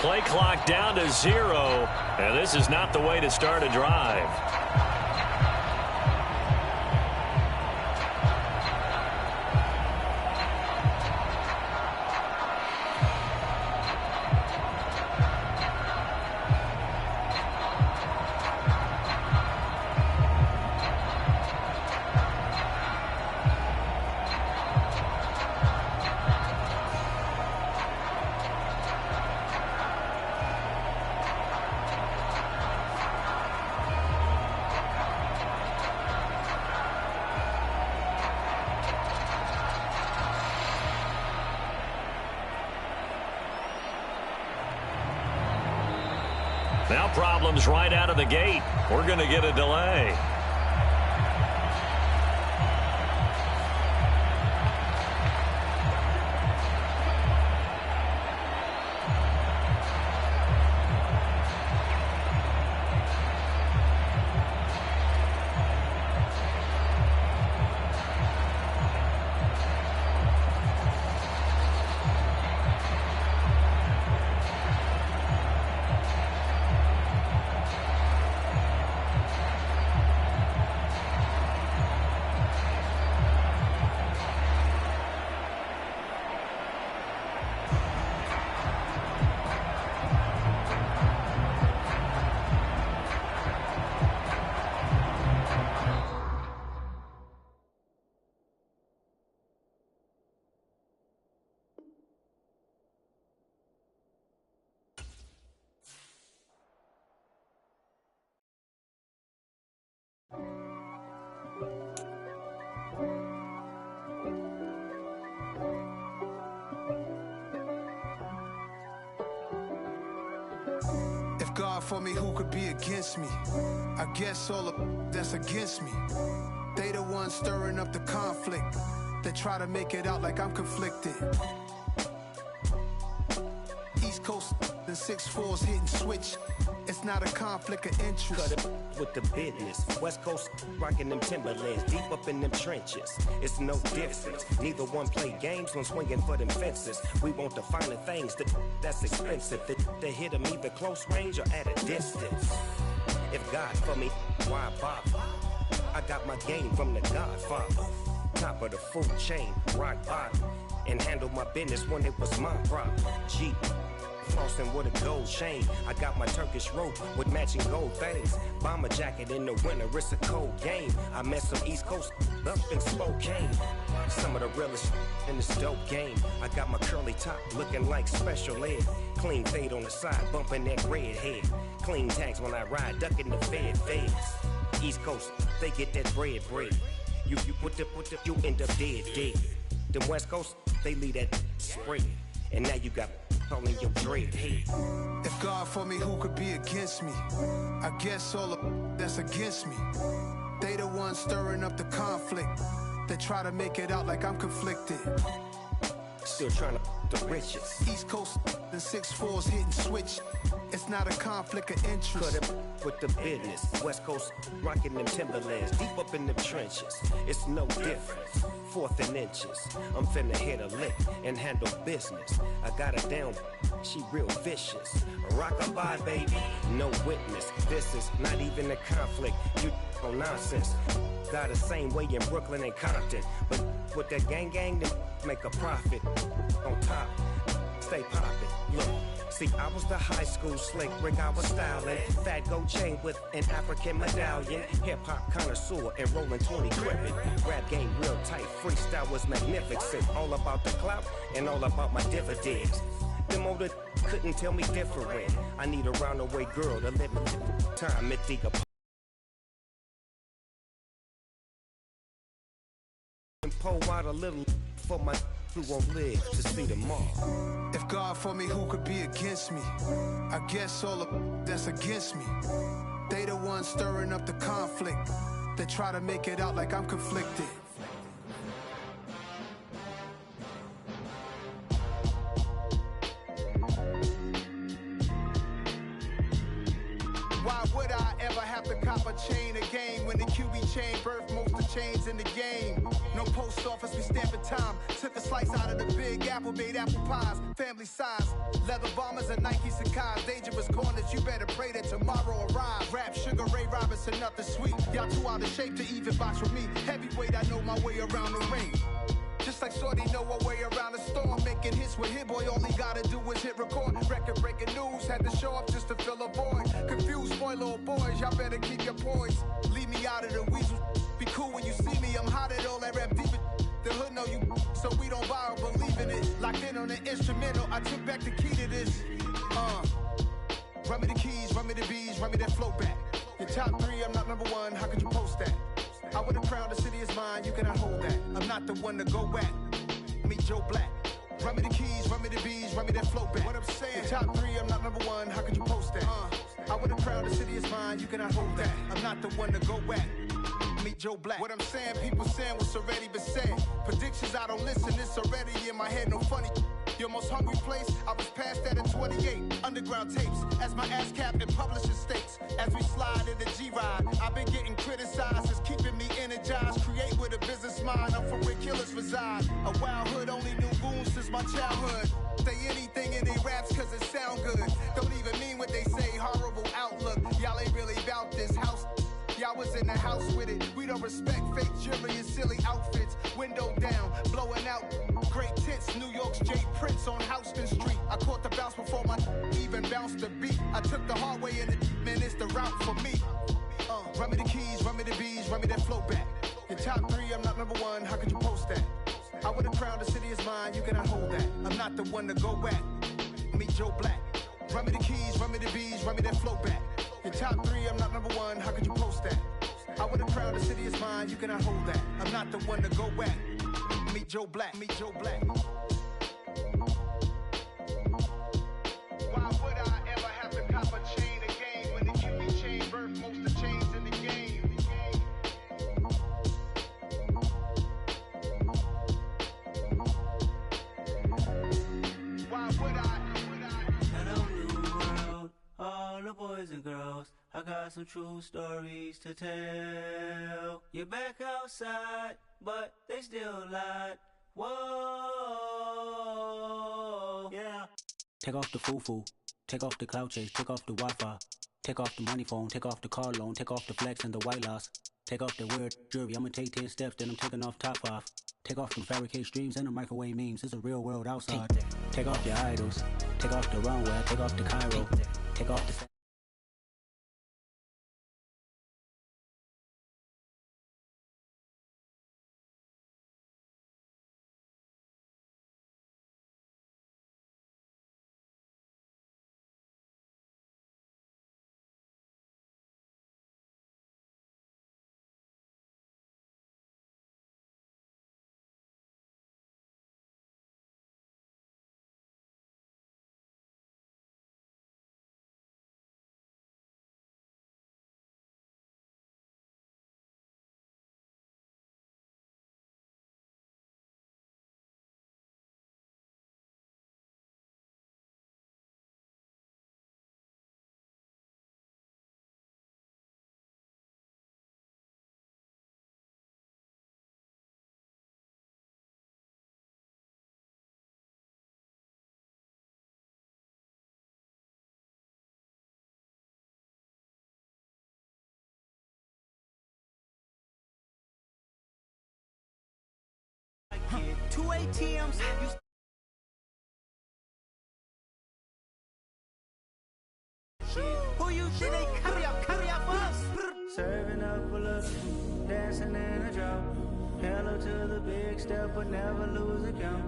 Play clock down to 0, and this is not the way to start a drive. Now problems right out of the gate. We're going to get a delay. God for me, who could be against me? I guess all of that's against me. They the ones stirring up the conflict. They try to make it out like I'm conflicted. East Coast and 6'4s hitting switch. It's not a conflict of interest. Cut it with the business. West Coast rocking them Timberlands, deep up in them trenches. It's no difference. Neither one play games when swinging for them fences. We want the finer things that's expensive. They hit them either close range or at a distance. If God for me, why bother? I got my game from the Godfather. Top of the food chain, rock bottom. And handle my business when it was my problem. G. Flossing with a gold chain. I got my Turkish rope with matching gold things. Bomber jacket in the winter, it's a cold game. I met some East Coast up in Spokane. Some of the realest in this dope game. I got my curly top looking like special ed. Clean fade on the side, bumping that red head. Clean tags when I ride, ducking the feds. East Coast, they get that bread. You put the you end up dead. Them West Coast, they leave that spread. And now you got calling your dread head. If God for me, who could be against me? I guess all of that's against me. They the ones stirring up the conflict. They try to make it out like I'm conflicted. Still trying to the riches. East Coast and 6'4s hitting switch. It's not a conflict of interest. Cut it with the business. West Coast rocking them Timberlands, deep up in them trenches. It's no difference. 4th and inches. I'm finna hit a lick and handle business. I got her down, she real vicious. Rockabye, baby, no witness. This is not even a conflict. You on nonsense. Got the same way in Brooklyn and Compton. But with that gang, then make a profit. On top, stay poppin'. Look. See, I was the high school slick Rick, I was styling. Fat gold chain with an African medallion. Hip-hop connoisseur and rolling 20 gripping. Rap game real tight, freestyle was magnificent. All about the clout and all about my dividends. Them older couldn't tell me different. I need a round-the-way girl to live in time. And pull out a little for my who won't live to see tomorrow. If God for me, who could be against me? I guess all of that's against me. They the ones stirring up the conflict. They try to make it out like I'm conflicted. Why would I ever have to cop a chain again when the QB chain birthed most of chains in the game? No post office, we stamping time. Took a slice out of the big apple, made apple pies, family size. Leather bombers and Nike Sacai's. Dangerous corners, you better pray that tomorrow arrives. Rap, Sugar Ray Robinson, nothing sweet. Y'all too out of shape to even box with me. Heavyweight, I know my way around the ring. Just like Shorty know her way around the storm. Making hits with Hit Boy, all he gotta do is hit record. Record breaking news, had to show up just to fill a void. Confused, spoiler old boys, y'all better keep your poise. Leave me out of the weasel. Be cool when you see me, I'm hot at all that rap deep. The hood know you, so we don't borrow, believe in it. Locked in on the instrumental, I took back the key to this. Run me the keys, run me the bees, run me that flow back. Your top 3, I'm not number 1, how could you post that? I would have crowned the city is mine, you cannot hold that. I'm not the one to go back. Meet Joe Black. Run me the keys, run me the bees, run me that flow back. What I'm saying, your top 3, I'm not number 1, how could you post that? I would have crowned the city is mine, you cannot hold that. I'm not the one to go back. Meet Joe Black. What I'm saying, people saying what's already been said. Predictions, I don't listen, it's already in my head, no funny. Your most hungry place, I was past that at 28. Underground tapes, as my ass cap in publishing states. As we slide in the G-Ride, I've been getting criticized, it's keeping me energized. Create with a business mind, I'm from where killers reside. A wild hood, only knew goons since my childhood. Say anything in they raps cause it sound good. Don't even mean what they say, horrible outlook. Y'all ain't really about this house. Y'all was in the house with it. We don't respect fake jewelry and silly outfits. Window down, blowing out great tits. New York's J. Prince on Houston Street. I caught the bounce before my even bounced the beat. I took the hard way and man, it's the route for me. Run me the keys, run me the bees, run me that flow back. Your top 3, I'm not number 1, how could you post that? I would have crowned the city is mine, you cannot hold that. I'm not the one to go back. Meet Joe Black. Run me the keys, run me the bees, run me that flow back. Your top 3, I'm not number 1, how could you post that? I would have crowned the city is mine, you cannot hold that. I'm not the one to go back. Meet Joe Black, meet Joe Black. Why would I ever have to cop a chain again Hello, new world, all the boys and girls. I got some true stories to tell. You're back outside, but they still lied. Whoa, yeah. Take off the foo-foo, take off the cloud chase, take off the Wi-Fi, take off the money phone, take off the car loan, take off the flex and the white loss, take off the weird jewelry. I'ma take 10 steps, then I'm taking off top 5. Take off them fabricate streams and the microwave memes. It's a real world outside. Take off your idols, take off the runway, take off the Cairo, take off the... Two ATMs. Who you should they carry up for us? Serving up a look, dancing in a drop. Hello to the big step, but never lose a count.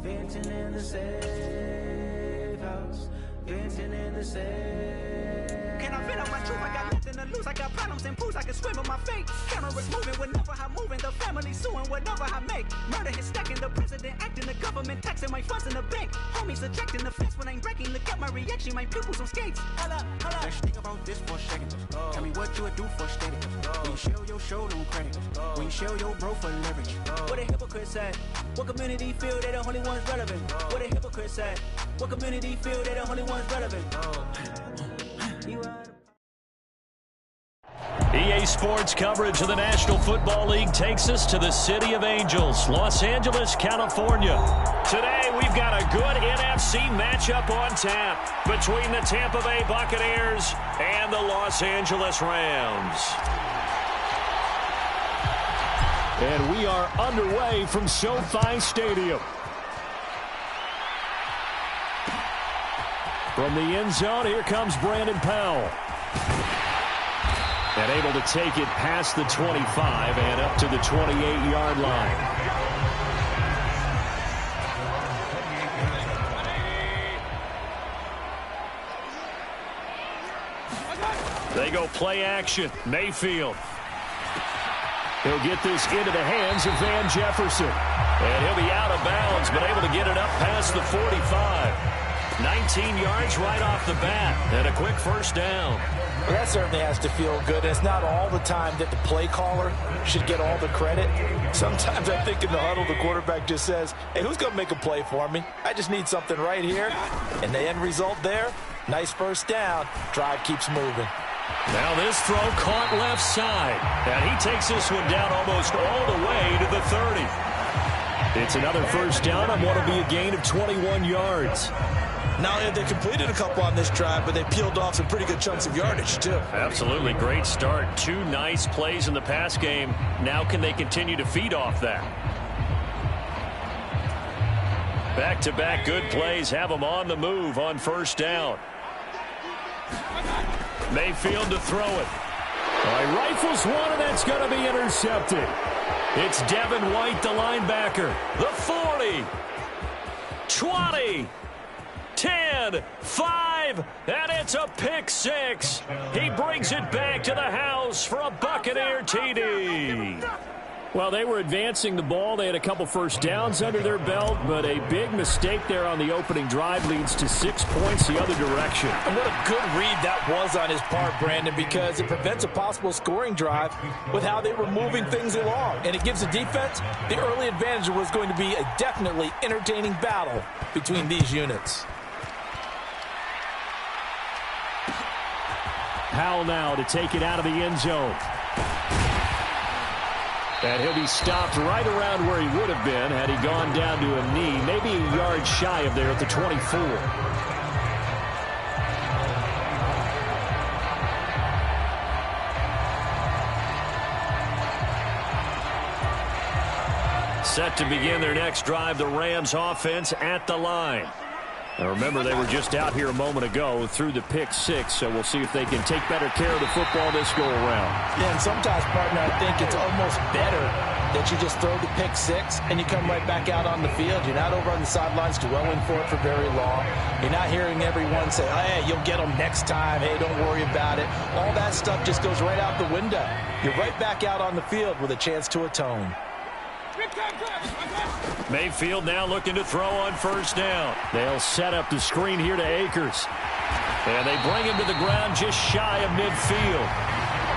Venting in the safe house, venting in the safe. Can I vent on my truth? I got nothing to lose. I got problems and pools. I can swim with my fate. Cameras moving whenever I'm moving. The family suing whatever I make. Murder is stacking. The president acting. The government taxing my funds in the bank. Homies ejecting the fence when I'm breaking. Look at my reaction. My pupils on skates. Hold up. Let's think about this for a second. Tell me what you would do for steady. When you show your show, no credit. When you show your bro for leverage. What a hypocrite said. What community feel they the only ones relevant? What a hypocrite said. What community feel they the only ones relevant? EA Sports coverage of the National Football League takes us to the City of Angels, Los Angeles, California. Today, we've got a good NFC matchup on tap between the Tampa Bay Buccaneers and the Los Angeles Rams. And we are underway from SoFi Stadium. From the end zone, here comes Brandon Powell. And able to take it past the 25 and up to the 28-yard line. They go play action. Mayfield. He'll get this into the hands of Van Jefferson. And he'll be out of bounds, but able to get it up past the 45. 19 yards right off the bat, and a quick first down. Well, that certainly has to feel good. And it's not all the time that the play caller should get all the credit. Sometimes I think in the huddle, the quarterback just says, hey, who's going to make a play for me? I just need something right here. And the end result there, nice first down. Drive keeps moving. Now this throw caught left side. And he takes this one down almost all the way to the 30. It's another first down on what will be a gain of 21 yards. Not only have they completed a couple on this drive, but they peeled off some pretty good chunks of yardage, too. Absolutely. Great start. 2 nice plays in the pass game. Now can they continue to feed off that? Back-to-back good plays have them on the move on first down. Mayfield to throw it. Rifles one, and that's going to be intercepted. It's Devin White, the linebacker. The 40. 20. 10, 5, and it's a pick 6. He brings it back to the house for a Buccaneer TD. Well, they were advancing the ball. They had a couple first downs under their belt, but a big mistake there on the opening drive leads to 6 points the other direction. And what a good read that was on his part, Brandon, because it prevents a possible scoring drive with how they were moving things along. And it gives the defense the early advantage. Was going to be a definitely entertaining battle between these units. Powell now to take it out of the end zone. And he'll be stopped right around where he would have been had he gone down to a knee, maybe a yard shy of there at the 24. Set to begin their next drive, the Rams offense at the line. Now remember, they were just out here a moment ago through the pick 6, so we'll see if they can take better care of the football this go-around. Yeah, and sometimes, partner, I think it's almost better that you just throw the pick 6 and you come right back out on the field. You're not over on the sidelines dwelling for it for very long. You're not hearing everyone say, oh, hey, you'll get them next time. Hey, don't worry about it. All that stuff just goes right out the window. You're right back out on the field with a chance to atone. Mayfield now looking to throw on first down. They'll set up the screen here to Akers. And they bring him to the ground just shy of midfield.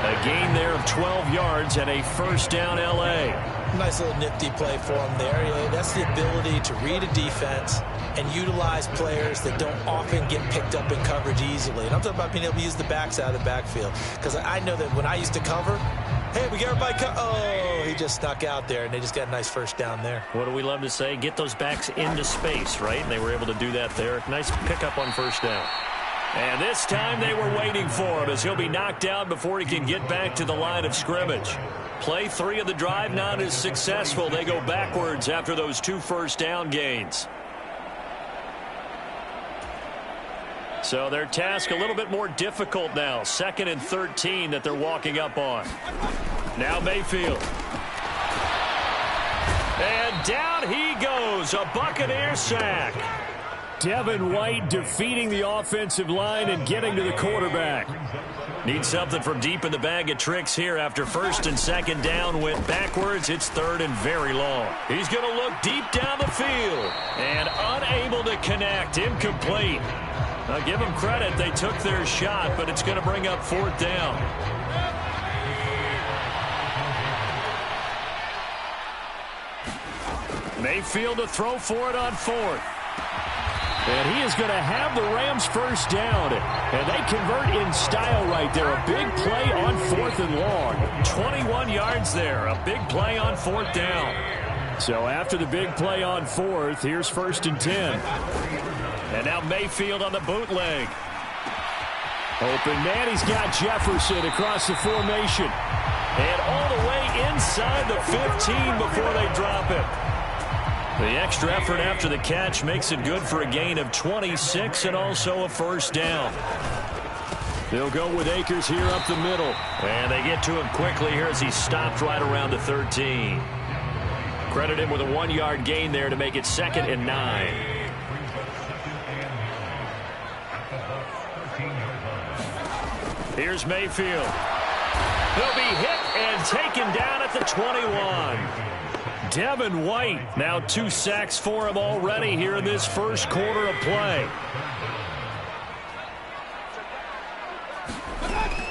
A gain there of 12 yards and a first down L.A. Nice little nifty play for him there. Yeah, that's the ability to read a defense and utilize players that don't often get picked up in coverage easily. And I'm talking about being able to use the backs out of the backfield. Because I know that when I used to cover, hey, we got everybody oh, he just snuck out there, and they just got a nice first down there. What do we love to say? Get those backs into space, right? And they were able to do that there. Nice pickup on first down. And this time they were waiting for him as he'll be knocked down before he can get back to the line of scrimmage. Play 3 of the drive not as successful. They go backwards after those 2 first down gains. So their task a little bit more difficult now. 2nd and 13 that they're walking up on. Now Mayfield. And down he goes. A Buccaneer sack. Devin White defeating the offensive line and getting to the quarterback. Need something from deep in the bag of tricks here after 1st and 2nd down went backwards. It's 3rd and very long. He's going to look deep down the field and unable to connect. Incomplete. Now give them credit. They took their shot, but it's going to bring up 4th down. Mayfield to throw for it on 4th. And he is going to have the Rams first down. And they convert in style right there. A big play on 4th and long. 21 yards there. A big play on 4th down. So after the big play on 4th, here's 1st and 10. And now Mayfield on the bootleg. Open man, he's got Jefferson across the formation. And all the way inside the 15 before they drop it. The extra effort after the catch makes it good for a gain of 26 and also a first down. They'll go with Akers here up the middle. And they get to him quickly here as he stopped right around the 13. Credit him with a 1-yard gain there to make it 2nd and 9. Here's Mayfield. He'll be hit and taken down at the 21. Devin White, now 2 sacks for him already here in this first quarter of play.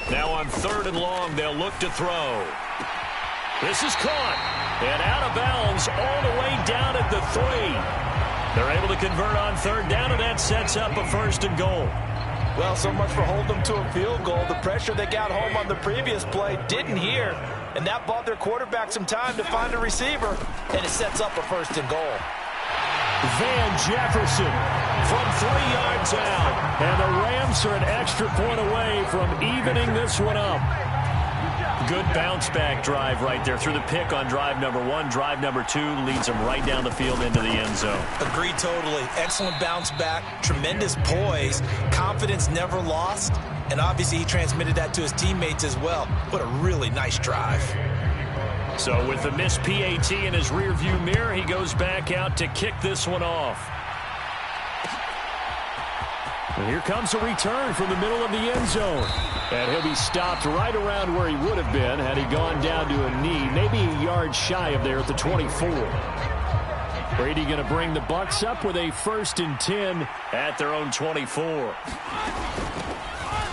Now on 3rd and long, they'll look to throw. This is caught and out of bounds all the way down at the 3. They're able to convert on 3rd down, and that sets up a 1st and goal. Well, so much for holding them to a field goal. The pressure they got home on the previous play didn't hear, and that bought their quarterback some time to find a receiver, and it sets up a 1st and goal. Van Jefferson from 3 yards out, and the Rams are an extra point away from evening this one up. Good bounce-back drive right there through the pick on drive number 1. Drive number 2 leads them right down the field into the end zone. Agreed totally. Excellent bounce-back, tremendous poise, confidence never lost, and obviously he transmitted that to his teammates as well. What a really nice drive. So with the missed PAT in his rearview mirror, he goes back out to kick this one off. And here comes a return from the middle of the end zone. And he'll be stopped right around where he would have been had he gone down to a knee, maybe a yard shy of there at the 24. Brady going to bring the Bucs up with a 1st and 10 at their own 24.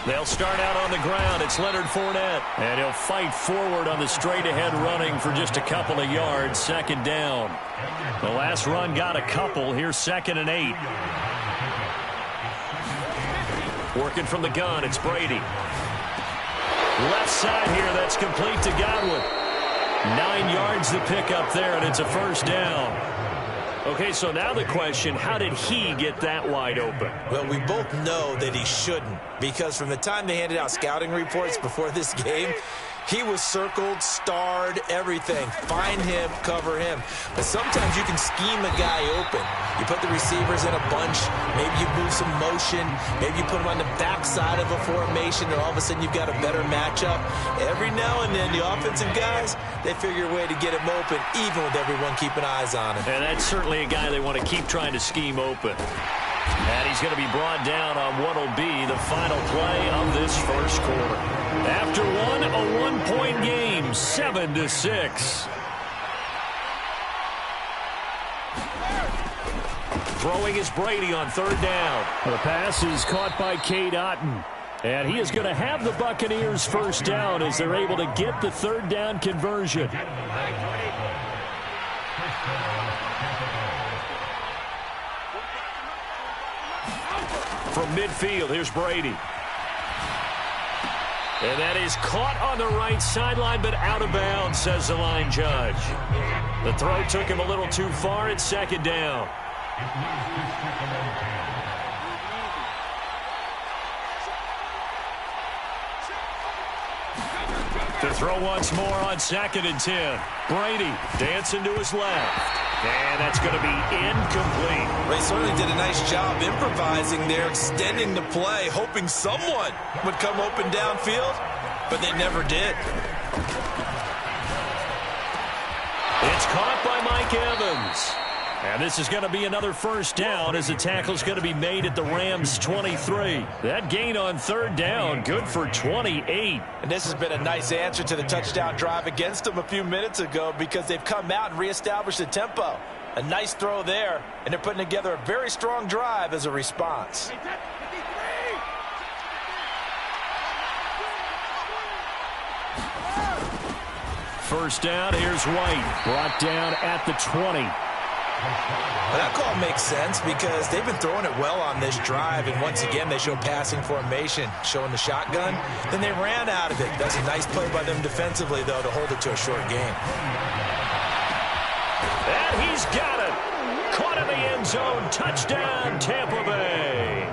They'll start out on the ground. It's Leonard Fournette. And he'll fight forward on the straight-ahead running for just a couple of yards. 2nd down. The last run got a couple. Here's 2nd and 8. Working from the gun, it's Brady. Left side here, that's complete to Godwin. 9 yards to pick up there, and it's a 1st down. Okay, so now the question, how did he get that wide open? Well, we both know that he shouldn't, because from the time they handed out scouting reports before this game, he was circled, starred, everything. Find him, cover him. But sometimes you can scheme a guy open. You put the receivers in a bunch. Maybe you move some motion. Maybe you put them on the backside of a formation, and all of a sudden you've got a better matchup. Every now and then, the offensive guys, they figure a way to get him open, even with everyone keeping eyes on him. And that's certainly a guy they want to keep trying to scheme open. And he's going to be brought down on what will be the final play of this 1st quarter. After one, a one-point game, 7-6. Throwing is Brady on 3rd down. The pass is caught by Cade Otton. And he is going to have the Buccaneers 1st down as they're able to get the 3rd down conversion. From midfield, here's Brady. And that is caught on the right sideline, but out of bounds, says the line judge. The throw took him a little too far. It's 2nd down. To throw once more on 2nd and 10. Brady dancing to his left. And that's going to be incomplete. They certainly did a nice job improvising there, extending the play, hoping someone would come open downfield, but they never did. It's caught by Mike Evans. And this is going to be another 1st down as the tackle is going to be made at the Rams' 23. That gain on 3rd down, good for 28. And this has been a nice answer to the touchdown drive against them a few minutes ago because they've come out and reestablished the tempo. A nice throw there, and they're putting together a very strong drive as a response. First down, here's White. Brought down at the 20. Well, that call makes sense because they've been throwing it well on this drive, and once again they show passing formation, showing the shotgun. Then they ran out of it. That's a nice play by them defensively, though, to hold it to a short game. And he's got it. Caught in the end zone. Touchdown, Tampa Bay.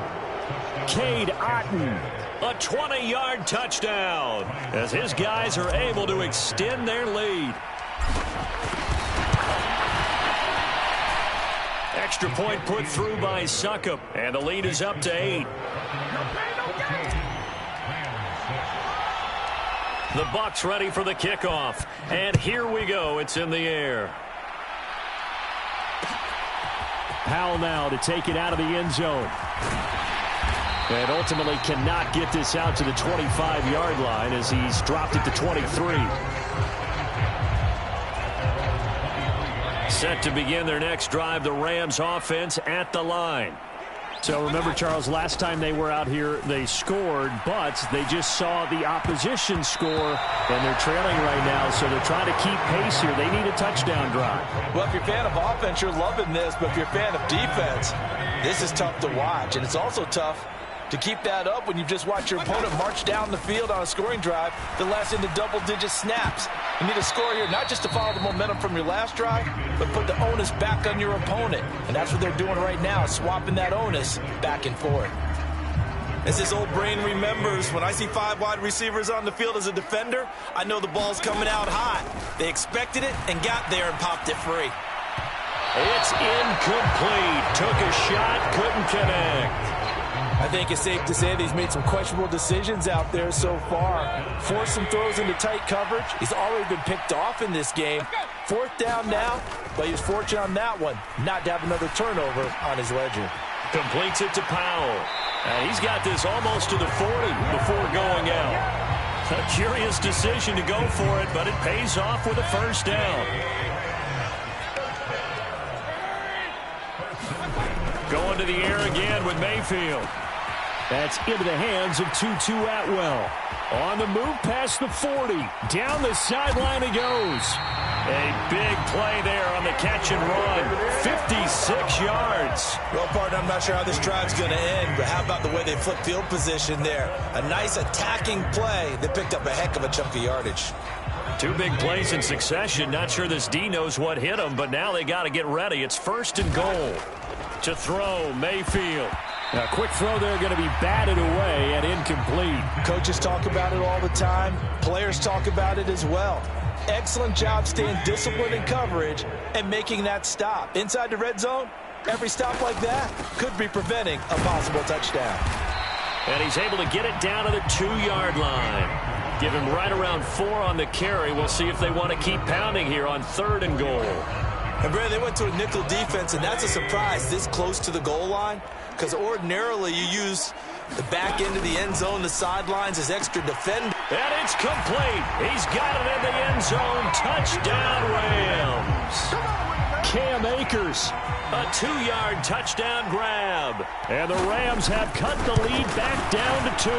Cade Otton, a 20-yard touchdown as his guys are able to extend their lead. Extra point put through by Succop, and the lead is up to 8. The Bucs ready for the kickoff, and here we go. It's in the air. Powell now to take it out of the end zone. And ultimately cannot get this out to the 25-yard line as he's dropped it to 23. Set to begin their next drive, the Rams offense at the line. So remember, Charles, last time they were out here, they scored, but they just saw the opposition score, and they're trailing right now, so they're trying to keep pace here. They need a touchdown drive. Well, if you're a fan of offense, you're loving this, but if you're a fan of defense, this is tough to watch, and it's also tough to keep that up when you've just watched your opponent march down the field on a scoring drive that lasts into double-digit snaps. You need a score here, not just to follow the momentum from your last drive, but put the onus back on your opponent. And that's what they're doing right now, swapping that onus back and forth. As this old brain remembers, when I see 5 wide receivers on the field as a defender, I know the ball's coming out hot. They expected it and got there and popped it free. It's incomplete. Took a shot, couldn't connect. I think it's safe to say that he's made some questionable decisions out there so far. Forced some throws into tight coverage. He's already been picked off in this game. 4th down now, but he was fortunate on that one not to have another turnover on his ledger. Completes it to Powell. And he's got this almost to the 40 before going out. A curious decision to go for it, but it pays off with a first down. Going to the air again with Mayfield. That's into the hands of Tutu Atwell. On the move past the 40. Down the sideline he goes. A big play there on the catch and run. 56 yards. Well, partner, I'm not sure how this drive's going to end, but how about the way they flipped field position there? A nice attacking play that picked up a heck of a chunk of yardage. Two big plays in succession. Not sure this D knows what hit him, but now they got to get ready. It's 1st and goal. To throw, Mayfield. A quick throw there going to be batted away and incomplete. Coaches talk about it all the time. Players talk about it as well. Excellent job staying disciplined in coverage and making that stop. Inside the red zone, every stop like that could be preventing a possible touchdown. And he's able to get it down to the 2-yard line. Give him right around 4 on the carry. We'll see if they want to keep pounding here on 3rd and goal. And, Brad, they went to a nickel defense, and that's a surprise this close to the goal line, because ordinarily you use the back end of the end zone, the sidelines as extra defender. And it's complete. He's got it in the end zone. Touchdown, Rams. Cam Akers. A 2-yard touchdown grab. And the Rams have cut the lead back down to 2.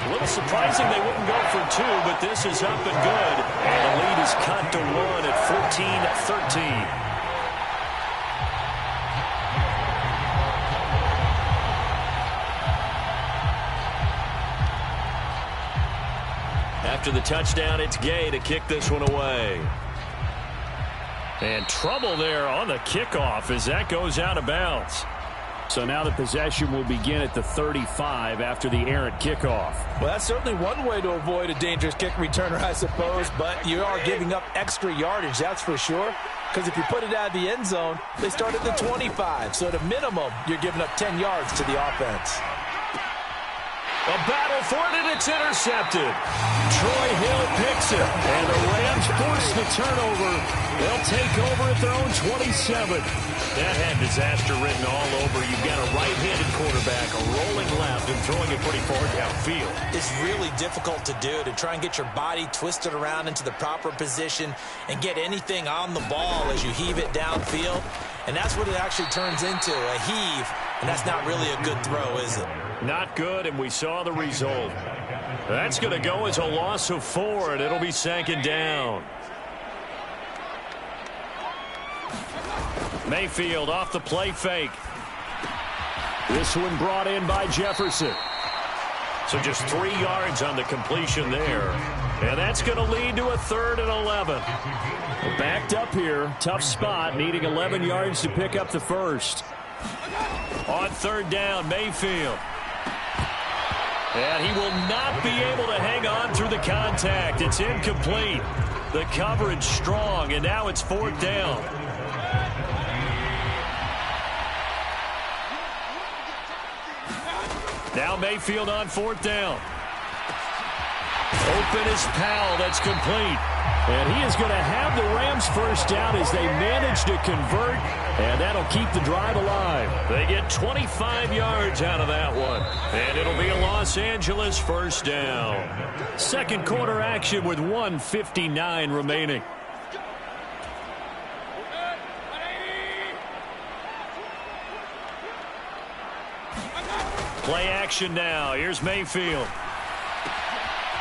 A little surprising they wouldn't go for 2, but this is up and good. And the lead is cut to 1 at 14-13. After the touchdown, it's Gay to kick this one away. And trouble there on the kickoff as that goes out of bounds. So now the possession will begin at the 35 after the errant kickoff. Well, that's certainly one way to avoid a dangerous kick returner, I suppose, but you are giving up extra yardage, that's for sure. Because if you put it out of the end zone, they start at the 25. So at a minimum, you're giving up 10 yards to the offense. A battle for it, and it's intercepted. Troy Hill picks it, and the Rams force the turnover. They'll take over at their own 27. That had disaster written all over. You've got a right-handed quarterback, a rolling left, and throwing it pretty far downfield. It's really difficult to do, to try and get your body twisted around into the proper position and get anything on the ball as you heave it downfield. And that's what it actually turns into, a heave. And that's not really a good throw, is it? Not good, and we saw the result. That's going to go as a loss of 4, and it'll be 2nd down. Mayfield off the play fake. This one brought in by Jefferson. So just 3 yards on the completion there. And that's going to lead to a 3rd and 11. We're backed up here. Tough spot, needing 11 yards to pick up the first. On 3rd down, Mayfield. And he will not be able to hang on through the contact. It's incomplete. The coverage strong, and now it's 4th down. Now Mayfield on 4th down. Open is Powell. That's complete. And he is going to have the Rams first down as they manage to convert, and that'll keep the drive alive. They get 25 yards out of that one, and it'll be a Los Angeles first down. 2nd quarter action with 1:59 remaining. Play action now. Here's Mayfield.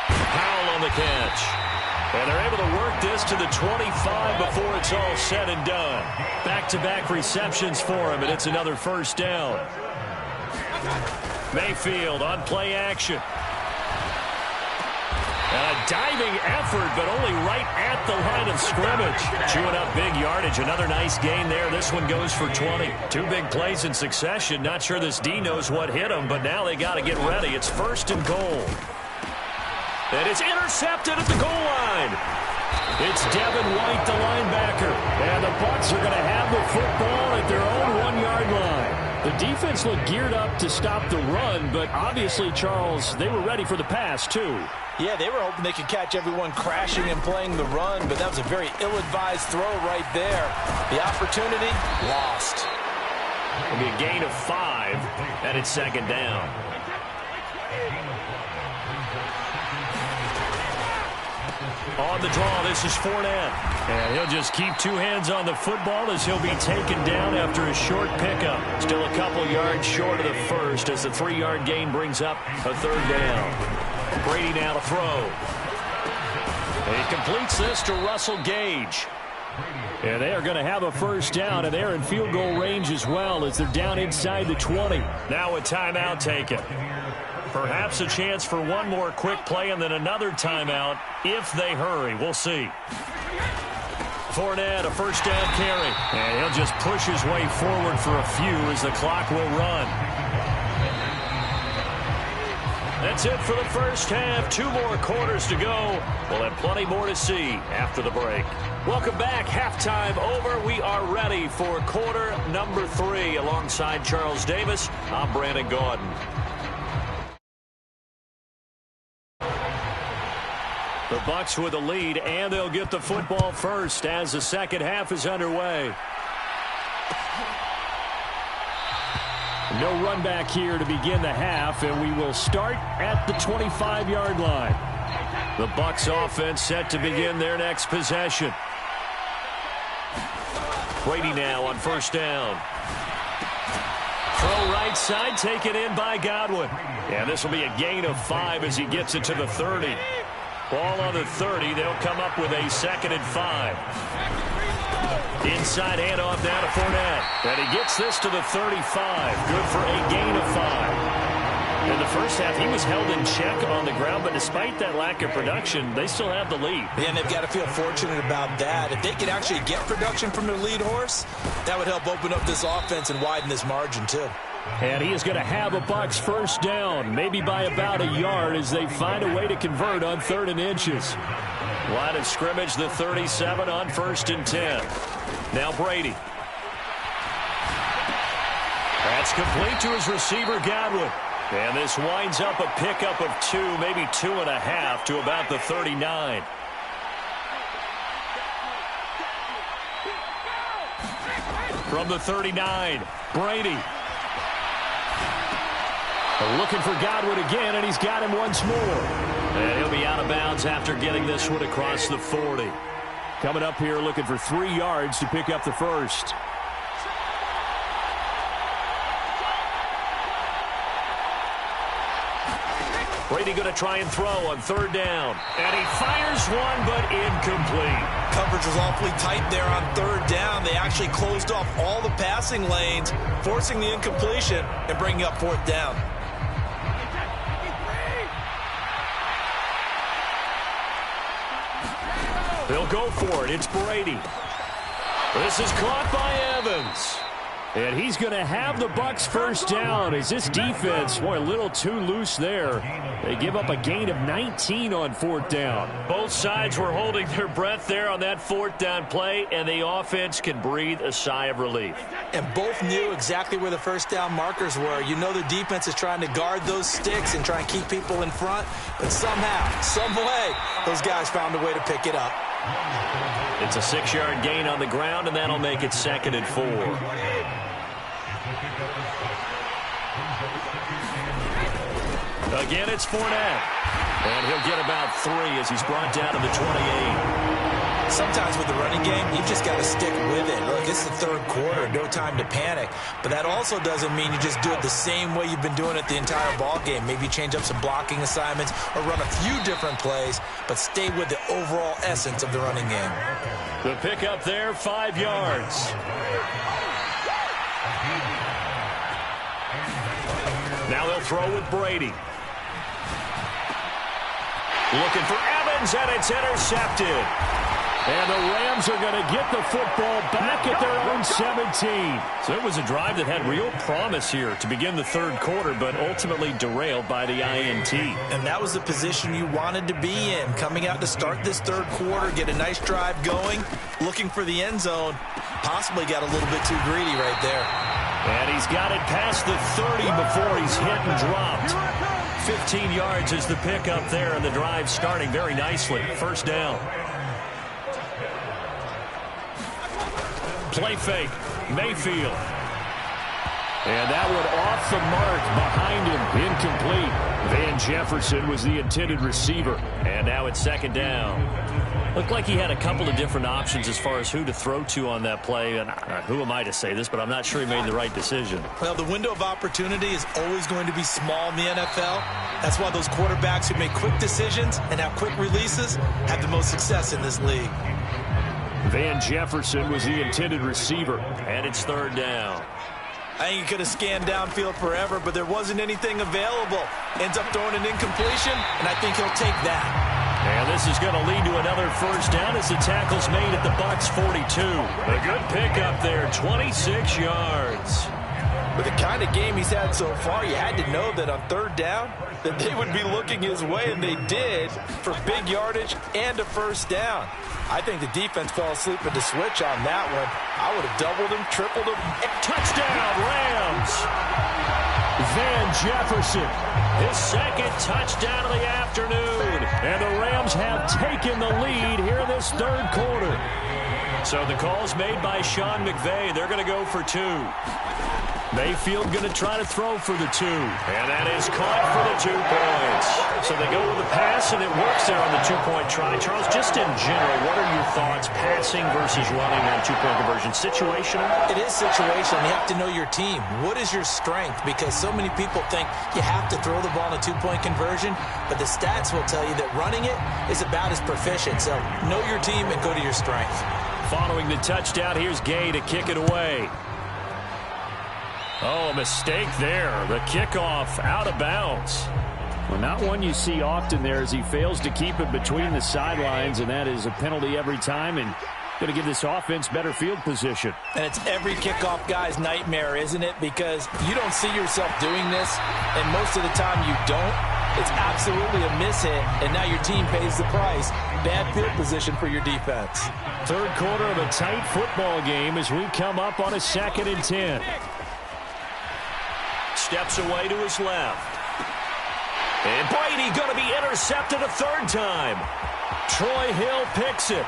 Powell on the catch. And they're able to work this to the 25 before it's all said and done. Back-to-back receptions for him, and it's another first down. Mayfield on play action. A diving effort, but only right at the line of scrimmage. Chewing up big yardage. Another nice gain there. This one goes for 20. 2 big plays in succession. Not sure this D knows what hit him, but now they got to get ready. It's 1st and goal. And it's intercepted at the goal line. It's Devin White, the linebacker. And the Bucs are going to have the football at their own 1-yard line. The defense looked geared up to stop the run, but obviously, Charles, they were ready for the pass, too. Yeah, they were hoping they could catch everyone crashing and playing the run, but that was a very ill-advised throw right there. The opportunity, lost. It'll be a gain of 5, and it's second down. On the draw, this is Fournette. And he'll just keep 2 hands on the football as he'll be taken down after a short pickup. Still a couple yards short of the first as the 3-yard gain brings up a third down. Brady now to throw. And he completes this to Russell Gage. And they are going to have a first down, and they're in field goal range as well as they're down inside the 20. Now a timeout taken. Perhaps a chance for one more quick play and then another timeout if they hurry. We'll see. Fournette, a first down carry. And he'll just push his way forward for a few as the clock will run. That's it for the first half. 2 more quarters to go. We'll have plenty more to see after the break. Welcome back. Halftime over. We are ready for quarter number 3. Alongside Charles Davis, I'm Brandon Gaudin. The Bucs with a lead, and they'll get the football first as the second half is underway. No run back here to begin the half, and we will start at the 25-yard line. The Bucs offense set to begin their next possession. Brady now on first down. Throw right side, taken in by Godwin. And this will be a gain of 5 as he gets it to the 30. Ball on the 30. They'll come up with a 2nd and 5. Inside handoff now to Fournette. And he gets this to the 35. Good for a gain of 5. In the first half, he was held in check on the ground, but despite that lack of production, they still have the lead. Yeah, and they've got to feel fortunate about that. If they could actually get production from their lead horse, that would help open up this offense and widen this margin, too. And he is going to have a Bucs first down, maybe by about a yard as they find a way to convert on 3rd and inches. Line of scrimmage, the 37 on 1st and 10. Now Brady. That's complete to his receiver, Godwin. And this winds up a pickup of 2, maybe 2.5 to about the 39. From the 39, Brady. Looking for Godwin again, and he's got him once more. And he'll be out of bounds after getting this one across the 40. Coming up here looking for 3 yards to pick up the first. Brady going to try and throw on 3rd down. And he fires one, but incomplete. Coverage was awfully tight there on 3rd down. They actually closed off all the passing lanes, forcing the incompletion and bringing up 4th down. They'll go for it. It's Brady. This is caught by Evans. And he's going to have the Bucs first down as this defense, boy, a little too loose there. They give up a gain of 19 on 4th down. Both sides were holding their breath there on that 4th down play, and the offense can breathe a sigh of relief. And both knew exactly where the first down markers were. You know the defense is trying to guard those sticks and try and keep people in front, but somehow, some way, those guys found a way to pick it up. It's a 6-yard gain on the ground, and that'll make it 2nd and 4. Again, it's Fournette. And he'll get about 3 as he's brought down to the 28. Sometimes with the running game, you've just got to stick with it. Look, it's the 3rd quarter, no time to panic. But that also doesn't mean you just do it the same way you've been doing it the entire ball game. Maybe change up some blocking assignments or run a few different plays, but stay with the overall essence of the running game. The pickup there, 5 yards. Now they'll throw with Brady. Looking for Evans, and it's intercepted. And the Rams are going to get the football back at their own 17. So it was a drive that had real promise here to begin the 3rd quarter, but ultimately derailed by the INT. And that was the position you wanted to be in. Coming out to start this 3rd quarter, get a nice drive going, looking for the end zone. Possibly got a little bit too greedy right there. And he's got it past the 30 before he's hit and dropped. 15 yards is the pickup there, and the drive starting very nicely. First down. Play fake. Mayfield. And that one off the mark behind him. Incomplete. Van Jefferson was the intended receiver. And now it's second down. Looked like he had a couple of different options as far as who to throw to on that play. And who am I to say this, but I'm not sure he made the right decision. Well, the window of opportunity is always going to be small in the NFL. That's why those quarterbacks who make quick decisions and have quick releases have the most success in this league. Van Jefferson was the intended receiver. And it's third down. I think he could have scanned downfield forever, but there wasn't anything available. Ends up throwing an incompletion, and I think he'll take that. And this is going to lead to another first down as the tackle's made at the Bucs 42. A good pickup there, 26 yards. With the kind of game he's had so far, you had to know that on third down that they would be looking his way, and they did, for big yardage and a first down. I think the defense fell asleep at the switch on that one. I would have doubled him, tripled him. Touchdown, Rams! Van Jefferson, his second touchdown of the afternoon. And the Rams have taken the lead here in this third quarter. So the call's made by Sean McVay. They're going to go for two. Mayfield going to try to throw for the two. And that is caught for the 2 points. So they go with the pass, and it works there on the 2-point try. Charles, just in general, what are your thoughts, passing versus running on 2-point conversion? Situational? It is situational. You have to know your team. What is your strength? Because so many people think you have to throw the ball in a 2-point conversion, but the stats will tell you that running it is about as proficient. So know your team and go to your strength. Following the touchdown, here's Gay to kick it away. Oh, a mistake there. The kickoff out of bounds. Well, not one you see often there as he fails to keep it between the sidelines, and that is a penalty every time, and going to give this offense better field position. And it's every kickoff guy's nightmare, isn't it? Because you don't see yourself doing this, and most of the time you don't. It's absolutely a mishit, and now your team pays the price. Bad field position for your defense. Third quarter of a tight football game as we come up on a 2nd and 10. Steps away to his left. And Brady going to be intercepted a third time. Troy Hill picks it.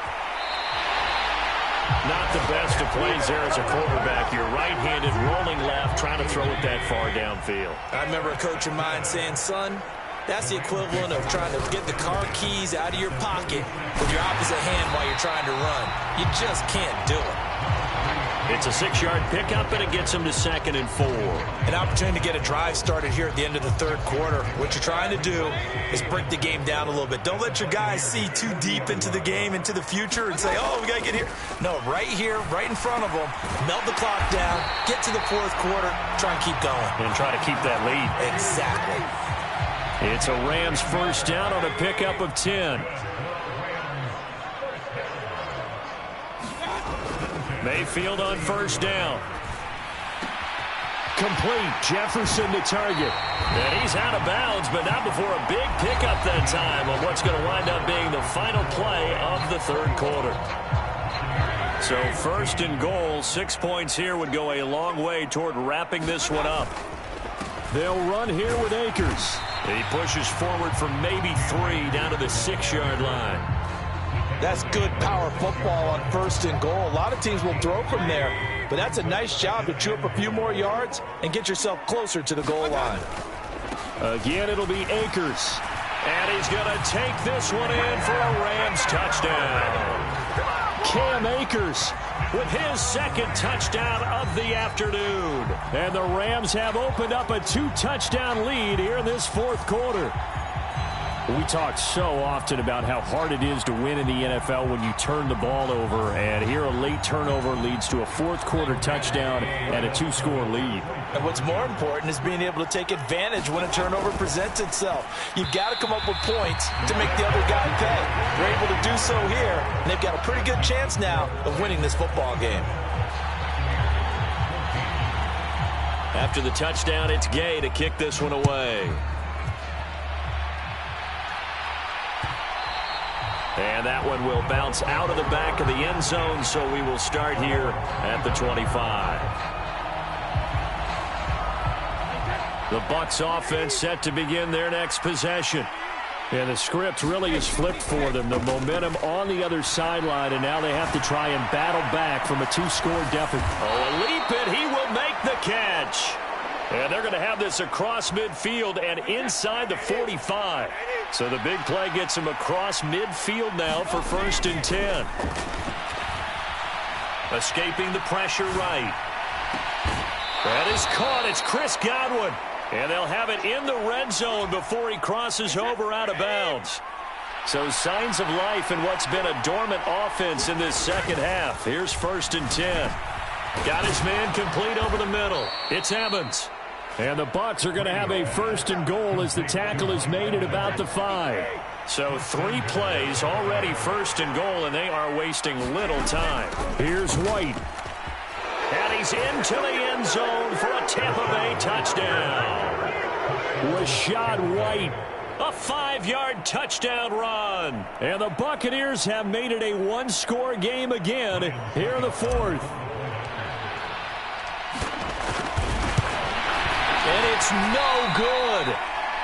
Not the best of plays there as a quarterback. You're right-handed, rolling left, trying to throw it that far downfield. I remember a coach of mine saying, son, that's the equivalent of trying to get the car keys out of your pocket with your opposite hand while you're trying to run. You just can't do it. It's a 6-yard pickup, and it gets him to 2nd and 4. An opportunity to get a drive started here at the end of the third quarter. What you're trying to do is break the game down a little bit. Don't let your guys see too deep into the game, into the future, and say, oh, we got to get here. No, right here, right in front of them, melt the clock down, get to the fourth quarter, try and keep going. And try to keep that lead. Exactly. It's a Rams first down on a pickup of 10. Mayfield on first down. Complete. Jefferson to target. And he's out of bounds, but not before a big pickup that time on what's going to wind up being the final play of the third quarter. So 1st and goal, 6 points here would go a long way toward wrapping this one up. They'll run here with Akers. He pushes forward for maybe 3 down to the 6-yard line. That's good power football on 1st and goal. A lot of teams will throw from there, but that's a nice job to chew up a few more yards and get yourself closer to the goal line. Again, it'll be Akers. And he's going to take this one in for a Rams touchdown. Cam Akers with his 2nd touchdown of the afternoon. And the Rams have opened up a 2-touchdown lead here in this fourth quarter. We talk so often about how hard it is to win in the NFL when you turn the ball over, and here a late turnover leads to a fourth-quarter touchdown and a 2-score lead. And what's more important is being able to take advantage when a turnover presents itself. You've got to come up with points to make the other guy pay. They're able to do so here, and they've got a pretty good chance now of winning this football game. After the touchdown, it's Gay to kick this one away. And that one will bounce out of the back of the end zone, so we will start here at the 25. The Bucs offense set to begin their next possession. And the script really is flipped for them. The momentum on the other sideline, and now they have to try and battle back from a 2-score deficit. Oh, a leap, and he will make the catch. And they're going to have this across midfield and inside the 45. So the big play gets him across midfield now for 1st and 10. Escaping the pressure right. That is caught. It's Chris Godwin. And they'll have it in the red zone before he crosses over out of bounds. So signs of life in what's been a dormant offense in this second half. Here's 1st and 10. Got his man complete over the middle. It's Evans. And the Bucs are going to have a 1st and goal as the tackle is made at about the 5. So 3 plays already 1st and goal, and they are wasting little time. Here's White. And he's into the end zone for a Tampa Bay touchdown. Rachaad White. A 5-yard touchdown run. And the Buccaneers have made it a one-score game again here in the 4th. And it's no good.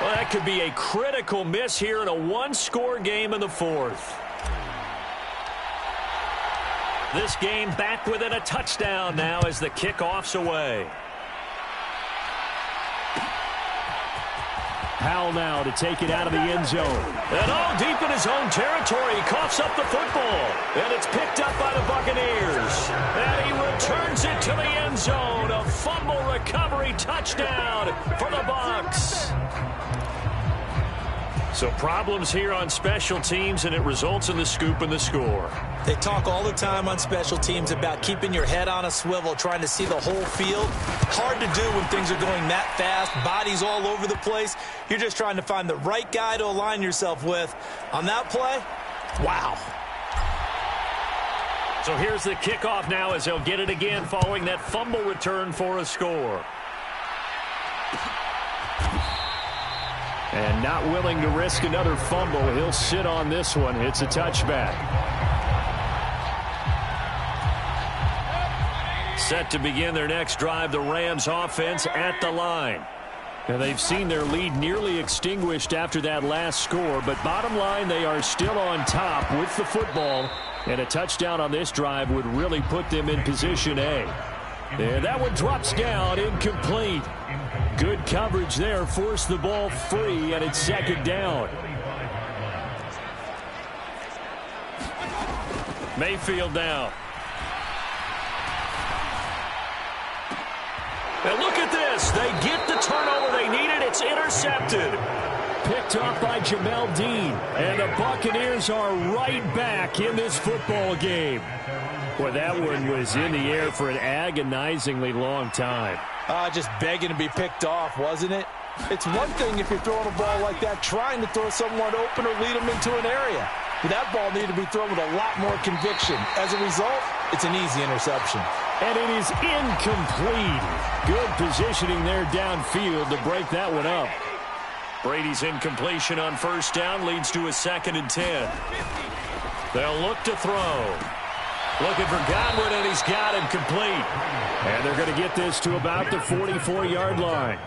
Well, that could be a critical miss here in a one-score game in the 4th. This game back within a touchdown now as the kickoff's away. Powell now to take it out of the end zone. And all deep in his own territory. He coughs up the football. And it's picked up by the Buccaneers. And he returns it to the end zone. A fumble recovery touchdown for the Bucs. So problems here on special teams, and it results in the scoop and the score. They talk all the time on special teams about keeping your head on a swivel, trying to see the whole field. Hard to do when things are going that fast, bodies all over the place. You're just trying to find the right guy to align yourself with. On that play, wow. So here's the kickoff now as they'll get it again following that fumble return for a score. And not willing to risk another fumble. He'll sit on this one. It's a touchback. Set to begin their next drive, the Rams offense at the line. And they've seen their lead nearly extinguished after that last score. But bottom line, they are still on top with the football. And a touchdown on this drive would really put them in position A. And that one drops down, incomplete. Good coverage there, forced the ball free, and it's 2nd down. Mayfield now. And look at this. They get the turnover they needed. It's intercepted. Picked off by Jamel Dean. And the Buccaneers are right back in this football game. Boy, that one was in the air for an agonizingly long time. Just begging to be picked off, wasn't it? It's one thing if you're throwing a ball like that, trying to throw someone open or lead them into an area. But that ball needed to be thrown with a lot more conviction. As a result, it's an easy interception. And it is incomplete. Good positioning there downfield to break that one up. Brady's incompletion on 1st down leads to a 2nd and 10. They'll look to throw. Looking for Godwin, and he's got him complete. And they're going to get this to about the 44-yard line.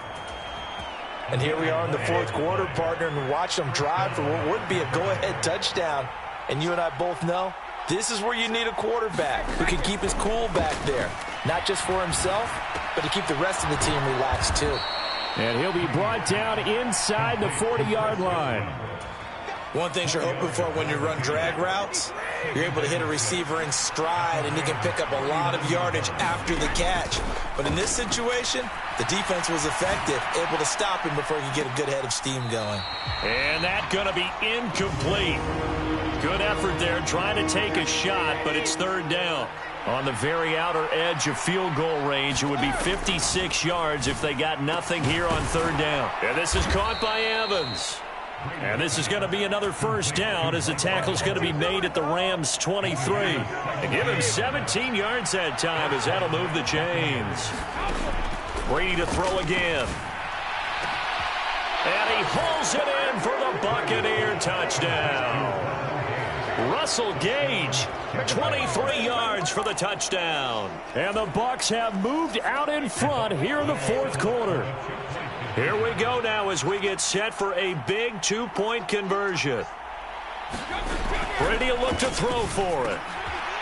And here we are in the 4th quarter, partner, and watch them drive for what would be a go-ahead touchdown. And you and I both know this is where you need a quarterback who can keep his cool back there. Not just for himself, but to keep the rest of the team relaxed too. And he'll be brought down inside the 40-yard line. One thing you're hoping for when you run drag routes, you're able to hit a receiver in stride, and he can pick up a lot of yardage after the catch. But in this situation, the defense was effective, able to stop him before he could get a good head of steam going. And that's going to be incomplete. Good effort there, trying to take a shot, but it's 3rd down. On the very outer edge of field goal range, it would be 56 yards if they got nothing here on 3rd down. And this is caught by Evans. And this is going to be another 1st down as the tackle's going to be made at the Rams' 23. And give him 17 yards that time as that'll move the chains. Brady to throw again. And he hauls it in for the Buccaneer touchdown. Russell Gage, 23 yards for the touchdown. And the Bucs have moved out in front here in the 4th quarter. Here we go now as we get set for a big 2-point conversion. Brady will look to throw for it.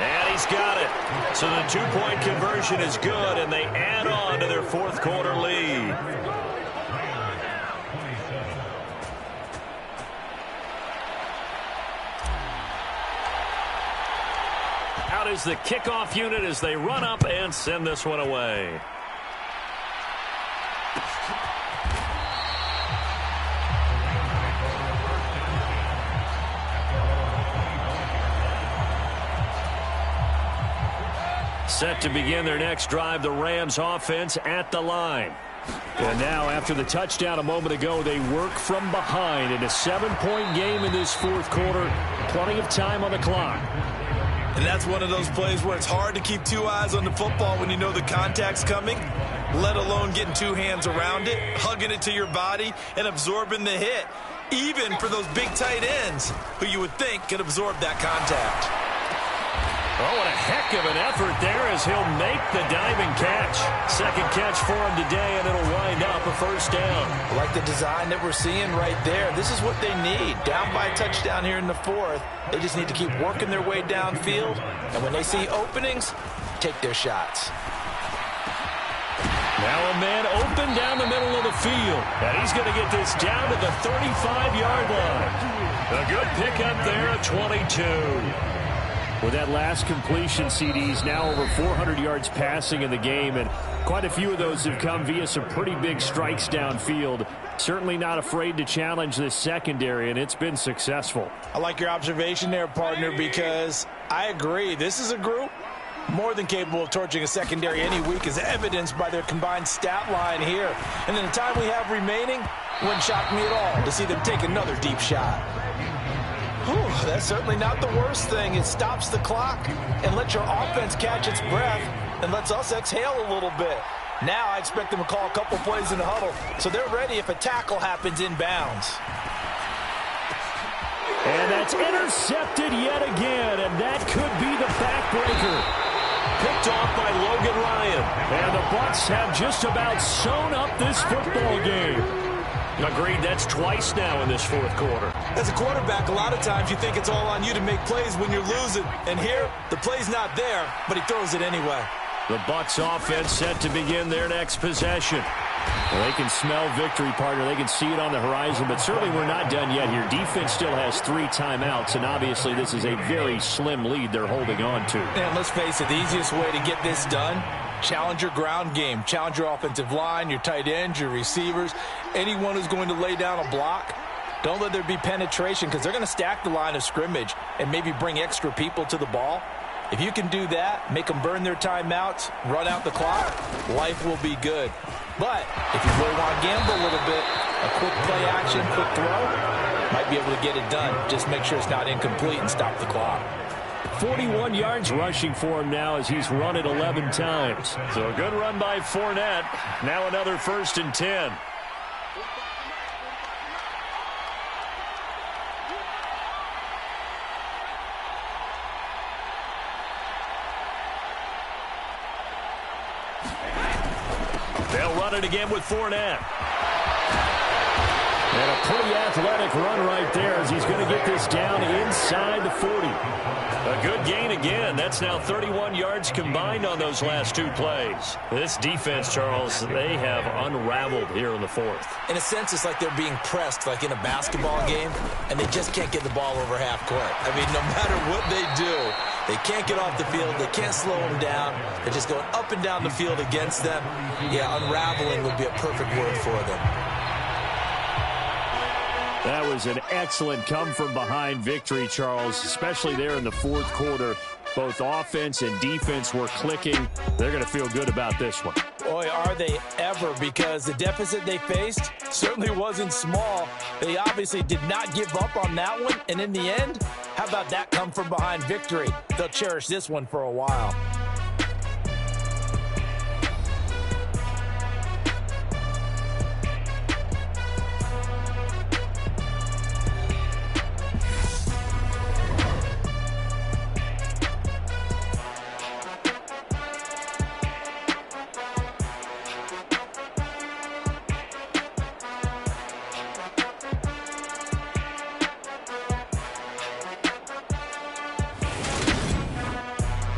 And he's got it. So the 2-point conversion is good, and they add on to their fourth quarter lead. Out is the kickoff unit as they run up and send this one away. Set to begin their next drive, the Rams offense at the line. And now, after the touchdown a moment ago, they work from behind in a 7-point game in this fourth quarter. Plenty of time on the clock. And that's one of those plays where it's hard to keep two eyes on the football when you know the contact's coming, let alone getting two hands around it, hugging it to your body, and absorbing the hit, even for those big tight ends who you would think could absorb that contact. Oh, what a heck of an effort there as he'll make the diving catch. Second catch for him today, and it'll wind up a first down. I like the design that we're seeing right there. This is what they need. Down by a touchdown here in the fourth. They just need to keep working their way downfield. And when they see openings, take their shots. Now a man open down the middle of the field. And he's going to get this down to the 35-yard line. A good pickup there at 22. With that last completion, CD's now over 400 yards passing in the game, and quite a few of those have come via some pretty big strikes downfield. Certainly not afraid to challenge this secondary, and it's been successful. I like your observation there, partner, because I agree. This is a group more than capable of torching a secondary any week, as evidenced by their combined stat line here. And in the time we have remaining, wouldn't shock me at all to see them take another deep shot. Whew, that's certainly not the worst thing. It stops the clock and lets your offense catch its breath and lets us exhale a little bit. Now I expect them to call a couple plays in the huddle so they're ready if a tackle happens inbounds. And that's intercepted yet again, and that could be the backbreaker. Picked off by Logan Ryan. And the Bucs have just about sewn up this football game. Agreed, that's twice now in this fourth quarter. As a quarterback, a lot of times you think it's all on you to make plays when you're losing. And here, the play's not there, but he throws it anyway. The Bucs offense set to begin their next possession. Well, they can smell victory, partner. They can see it on the horizon, but certainly we're not done yet here. Defense still has 3 timeouts, and obviously this is a very slim lead they're holding on to. And let's face it, the easiest way to get this done, challenge your ground game. Challenge your offensive line, your tight ends, your receivers, anyone who's going to lay down a block. Don't let there be penetration because they're going to stack the line of scrimmage and maybe bring extra people to the ball. If you can do that, make them burn their timeouts, run out the clock, life will be good. But if you really want to gamble a little bit, a quick play action, quick throw, might be able to get it done. Just make sure it's not incomplete and stop the clock. 41 yards rushing for him now as he's run it 11 times. So a good run by Fournette. Now another 1st and 10. They'll run it again with Fournette. And a pretty athletic run right there as he's going to get this down inside the 40. A good gain again. That's now 31 yards combined on those last 2 plays. This defense, Charles, they have unraveled here in the fourth. In a sense, it's like they're being pressed like in a basketball game, and they just can't get the ball over half court. I mean, no matter what they do, they can't get off the field. They can't slow them down. They're just going up and down the field against them. Yeah, unraveling would be a perfect word for them. That was an excellent come-from-behind victory, Charles, especially there in the fourth quarter. Both offense and defense were clicking. They're going to feel good about this one. Boy, are they ever, because the deficit they faced certainly wasn't small. They obviously did not give up on that one, and in the end, how about that come-from-behind victory? They'll cherish this one for a while.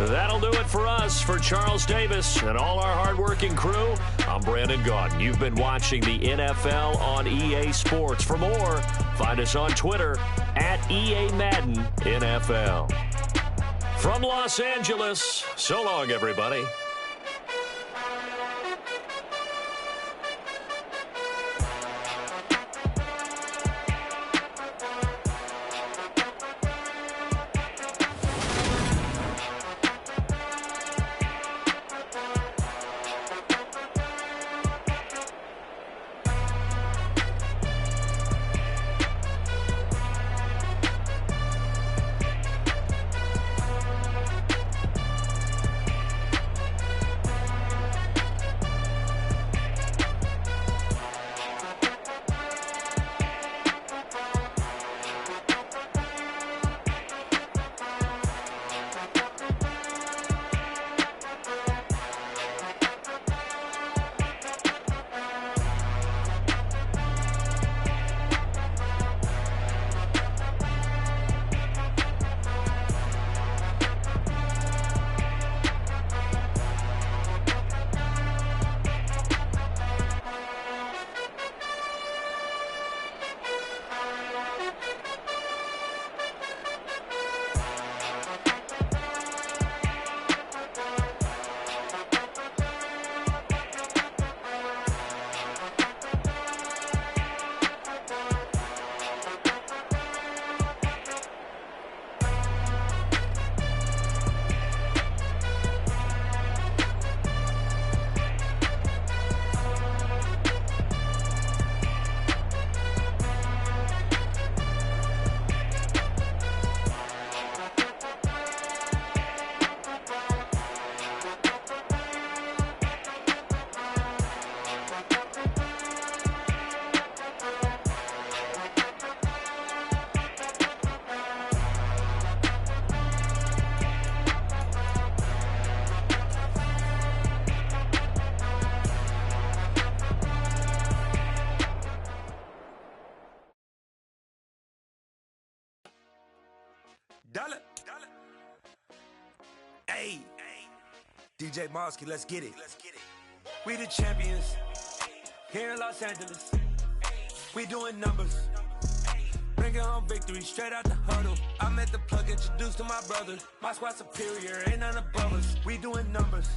That'll do it for us. For Charles Davis and all our hardworking crew, I'm Brandon Gaudin. You've been watching the NFL on EA Sports. For more, find us on Twitter at EA Madden NFL. From Los Angeles, so long, everybody. Dollar. Hey, DJ Mosky, let's get it. We the champions here in Los Angeles. We doing numbers. Bringing home victory straight out the huddle. I met the plug, introduced to my brother. My squad superior, ain't none above us. We doing numbers.